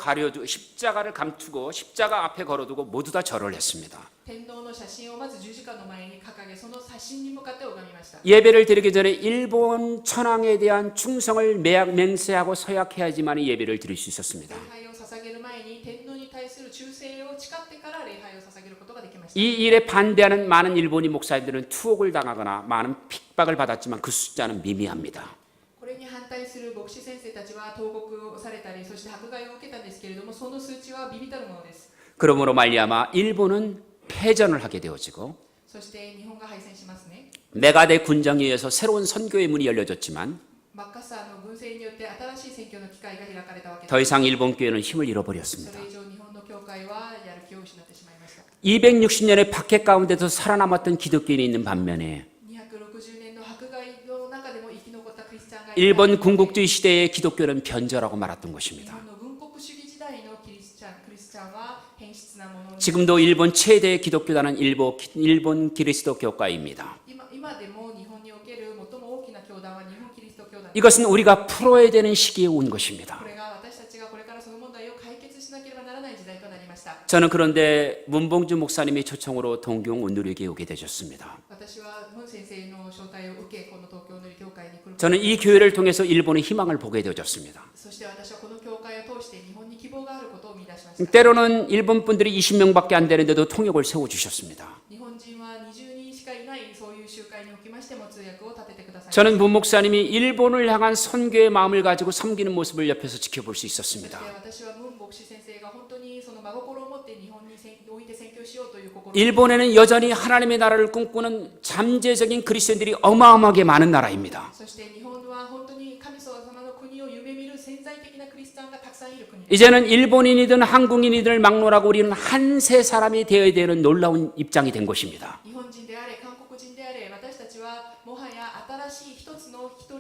Speaker 1: 십자가 앞에 걸어두고 모두 다 절을 했습니다.
Speaker 2: 天皇の写真をまず十字架の前に掲げ、その写真に向かって拝みました。
Speaker 1: 예배를 드리기 전에 일본 천황에 대한 충성을 맹세하고 서약해야지만 예배를 드릴 수 있었습니다.
Speaker 2: 礼拝を捧げる前に天皇に対する忠誠を誓ってから礼拝を捧げることができました。
Speaker 1: 이 일에 반대하는 많은 일본인 목사님들은 투옥을 당하거나 많은 핍박을 받았지만 그 숫자는 미미합니다.
Speaker 2: これに反対する牧師先生たちは投獄をされたり、そして迫害を受けたんですけれども、その数値は微々たるものです。
Speaker 1: 그러므로 말미암아 일본은 패전을 하게 되어지고
Speaker 2: そして日本が敗戦しますね。
Speaker 1: 메가데 군정에 의해서 새로운 선교의 문이 열려졌지만
Speaker 2: マッカッサーの軍政によって新しい選挙の機会が開かれたわけです。
Speaker 1: 더 이상 일본 교회는 힘을
Speaker 2: そ
Speaker 1: 잃어버렸습니다.
Speaker 2: れ以上日本の教会はやる気を失ってしまいました。
Speaker 1: 260년의 박해 가운데서 살아남았던 기독교인이 있는 반면에
Speaker 2: 260年の迫害の中でも生き残ったクリスチャンがいた。
Speaker 1: 일본 군국주의 시대의 기독교는 변절하고 말았던
Speaker 2: 日
Speaker 1: 것입니다.
Speaker 2: 本の軍国主義時代のクリスチャンは変質なものに。
Speaker 1: 지금도 일본 최대의 기독교단은 일본 그리스도 교회입니다.
Speaker 2: 今でも日本における最も大きな教団は日本キリスト教団です。
Speaker 1: 이것은 우리가 풀어야 되는 시기에 온 것입니다.
Speaker 2: これが私たちがこれからその問題を解決しなければならない時代となりました。
Speaker 1: 저는 그런데 문봉주 목사님의 초청으로 동경 온누리교회에 오게 되셨습니다.
Speaker 2: 私はムン先生の招待を受け、この東京の教会に来る。
Speaker 1: 저는 이 교회를 통해서 일본의 희망을 보게 되어졌습니다.
Speaker 2: そして私はこの教会を通して日本に希望が
Speaker 1: 때로는 일본 분들이 20명밖에 안 되는데도 통역을 세워주셨습니다.
Speaker 2: 日本人は20人しかいないそういう集会におきましても通訳を立ててください。
Speaker 1: 저는 부목사님이 일본을 향한 선교의 마음을 가지고 섬기는 모습을 옆에서 지켜볼 수
Speaker 2: そして
Speaker 1: 있었습니다.
Speaker 2: 私は文牧師先生が本当にその真心を持って日本に置いて宣教しようという心。
Speaker 1: 일본에는 여전히 하나님의 나라를 꿈꾸는 잠재적인 그리스도인들이 어마어마하게 많은 나라입니다.
Speaker 2: そして日本は本当に神様の国を夢見る潜在的なクリスチャンがたくさんいる国です。
Speaker 1: 이제는 일본인이든 한국인이든 막론하고 우리는 한 세 사람이 되어야 되는 놀라운 입장이 된 것입니다.
Speaker 2: 日本人であれ韓国人であれ私たちはもはや新しい一つの一人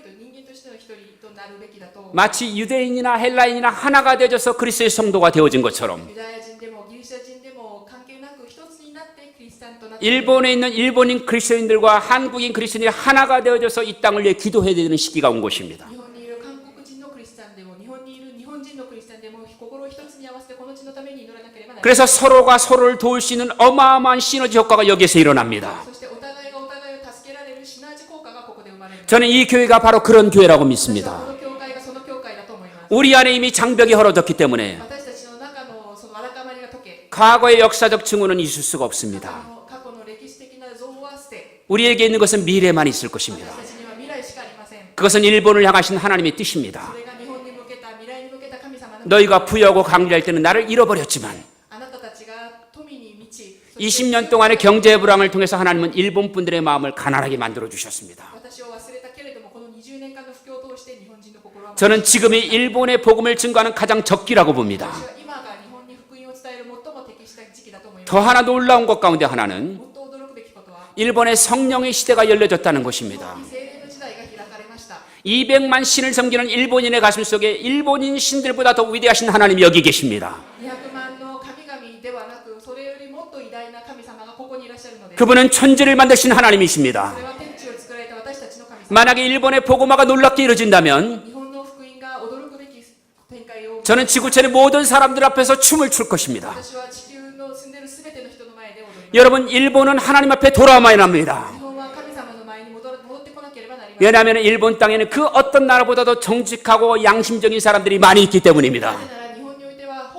Speaker 2: と人間としての一人となるべきだと。
Speaker 1: 마치 유대인이나 헬라인이나 하나가 되어져서 그리스도의 성도가 되어진 것처럼
Speaker 2: ユダヤ人でもギリシャ人でも関係なく一つになってクリスチャンとなって
Speaker 1: 일본에 있는 일본인 그리스도인들과 한국인 그리스도인이 하나가 되어져서 이 땅을 위해 기도해야 되는 시기가 온 것입니다.
Speaker 2: 日本にいる韓国人のクリスチャンでも日本にいる日本人のクリスチャンでも心を一つに合わせてこの地のために祈らなければならない。
Speaker 1: 그래서 서로가 서로를 도울 수 있는 어마어마한 시너지 효과가 여기에서 일어납니다.
Speaker 2: そしてお互いがお互いを助けられるシナジー効果がここで生まれる。
Speaker 1: 저는 이 교회가 바로 그런 교회라고
Speaker 2: 私は
Speaker 1: 믿습니다.
Speaker 2: この教会がその教会だと思います。
Speaker 1: 우리 안에 이미 장벽이 벌어졌기 때문에
Speaker 2: 私たちの中のそのわだかまりが解け、
Speaker 1: 과거의 역사적 증오는 있을 수가 없습니다.
Speaker 2: 過去の歴史的な像は捨て、
Speaker 1: 우리에게 있는 것은 미래만 있을 것입니다.
Speaker 2: 私たちには未来しかありません。
Speaker 1: 그것은 일본을 향하신 하나님의 뜻입니다.
Speaker 2: それが日本に向けた未来に向けた神様の
Speaker 1: 너희가 부여하고 강렬할 때는 나를 잃어버렸지만
Speaker 2: あなたたちが富に満ち、
Speaker 1: 20년 동안의 경제 불황을 통해서 하나님은 일본 분들의 마음을 가난하게 만들어 주셨습니다.
Speaker 2: 私を忘れたけれどもこの20年間の布教を通して日本人の心は
Speaker 1: 저는 지금이 일본의 복음을 증거하는 가장 적기라고 봅니다.
Speaker 2: 私は今が日本に福音を伝える最も適した時期だと思います。
Speaker 1: 더 하나 놀라운 것 가운데 하나는
Speaker 2: もっと驚くべきことは
Speaker 1: 일본의 성령의 시대가 열려졌다는 것입니다.
Speaker 2: 聖霊の時代が開かれました。
Speaker 1: 200만 신을 섬기는 일본인의 가슴 속에 일본인 신들보다 더 위대하신 하나님이 여기 계십니다.
Speaker 2: 200万の神々ではなくそれよりもっと偉大な神様がここにいらっしゃるのです。
Speaker 1: 그분은 천지를 만드신 하나님이십니다.
Speaker 2: それは天地を作られた私たちの神様。
Speaker 1: 만약에 일본의 복음화가 놀랍게 이루어진다면
Speaker 2: 日本の福音が驚くべき展開を
Speaker 1: 저는 지구촌의 모든 사람들 앞에서 춤을 출 것입니다.
Speaker 2: 私は地球の住んでいるすべての人の前で踊ります。
Speaker 1: 여러분, 일본은 하나님 앞에 돌아와야 합니다.
Speaker 2: 日本は神様の前に戻ってこなければなりません。
Speaker 1: 왜냐하면 일본 땅에는 그 어떤 나라보다도 정직하고 양심적인 사람들이 많이 있기 때문입니다.
Speaker 2: なぜなら日本においては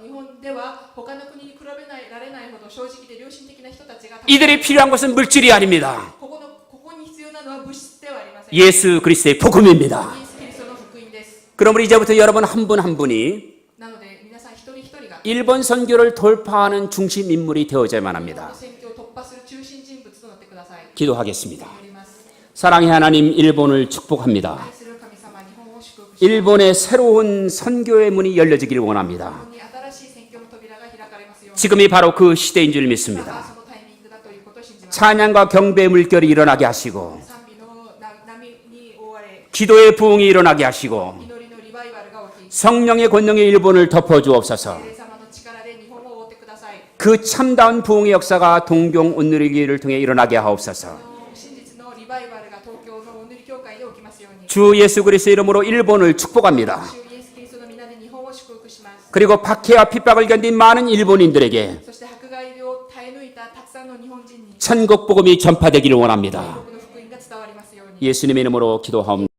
Speaker 2: 日本では他の国に比べられないほど正直で良心的な人たちがたくさん
Speaker 1: 이들이 필요한 것은 물질이 아닙니다.
Speaker 2: ここに必要なのは物質ではありません。
Speaker 1: 예수 그리스도의 복음입니다.
Speaker 2: イエス・キリストの福音です。
Speaker 1: 그러므로 이제부터 여러분 한 분 한 분이
Speaker 2: なので皆さん一人一人が
Speaker 1: 일본 선교를 돌파하는 중심 인물이 되어야만 합니다.
Speaker 2: 選挙を突破する中心人物となってください。
Speaker 1: 기도하겠습니다.
Speaker 2: 祈ります。
Speaker 1: 사랑의 하나님, 일본을 축복합니다.
Speaker 2: 愛する神様、日本を祝福し、
Speaker 1: 일본의 새로운 선교의 문이 열려지길
Speaker 2: 日
Speaker 1: 원합니다.
Speaker 2: 本に新しい選挙の扉が開かれますように。
Speaker 1: 지금이 바로 그 시대인 줄
Speaker 2: 今が
Speaker 1: 믿습니다.
Speaker 2: そのタイミングだということを信じます。
Speaker 1: 찬양과 경배의 물결이 일어나게 하시고
Speaker 2: 賛美の波に覆われ、
Speaker 1: 기도의 부흥이 일어나게 하시고
Speaker 2: 祈りのリバイバルが起き、
Speaker 1: 성령의 권능의 일본을 덮어주옵소서.
Speaker 2: 聖霊様の力で日本を覆ってください。
Speaker 1: 그 참다운 부흥의 역사가 동경 온누리교회를 통해 일어나게 하옵소서.
Speaker 2: 真実のリバイバルが東京のお塗り教会で起きますように。
Speaker 1: 주 예수 그리스도 이름으로 일본을 축복합니다.
Speaker 2: 主イエス・キリストの皆で日本を祝福します。
Speaker 1: 그리고 박해와 핍박을 견딘 많은 일본인들에게
Speaker 2: そして迫害を耐え抜いたたくさんの日本人に
Speaker 1: 천국 복음이 전파되기를 원합니다.
Speaker 2: 国の福音が伝わりますように。
Speaker 1: 예수님의 이름으로 기도하옵니다.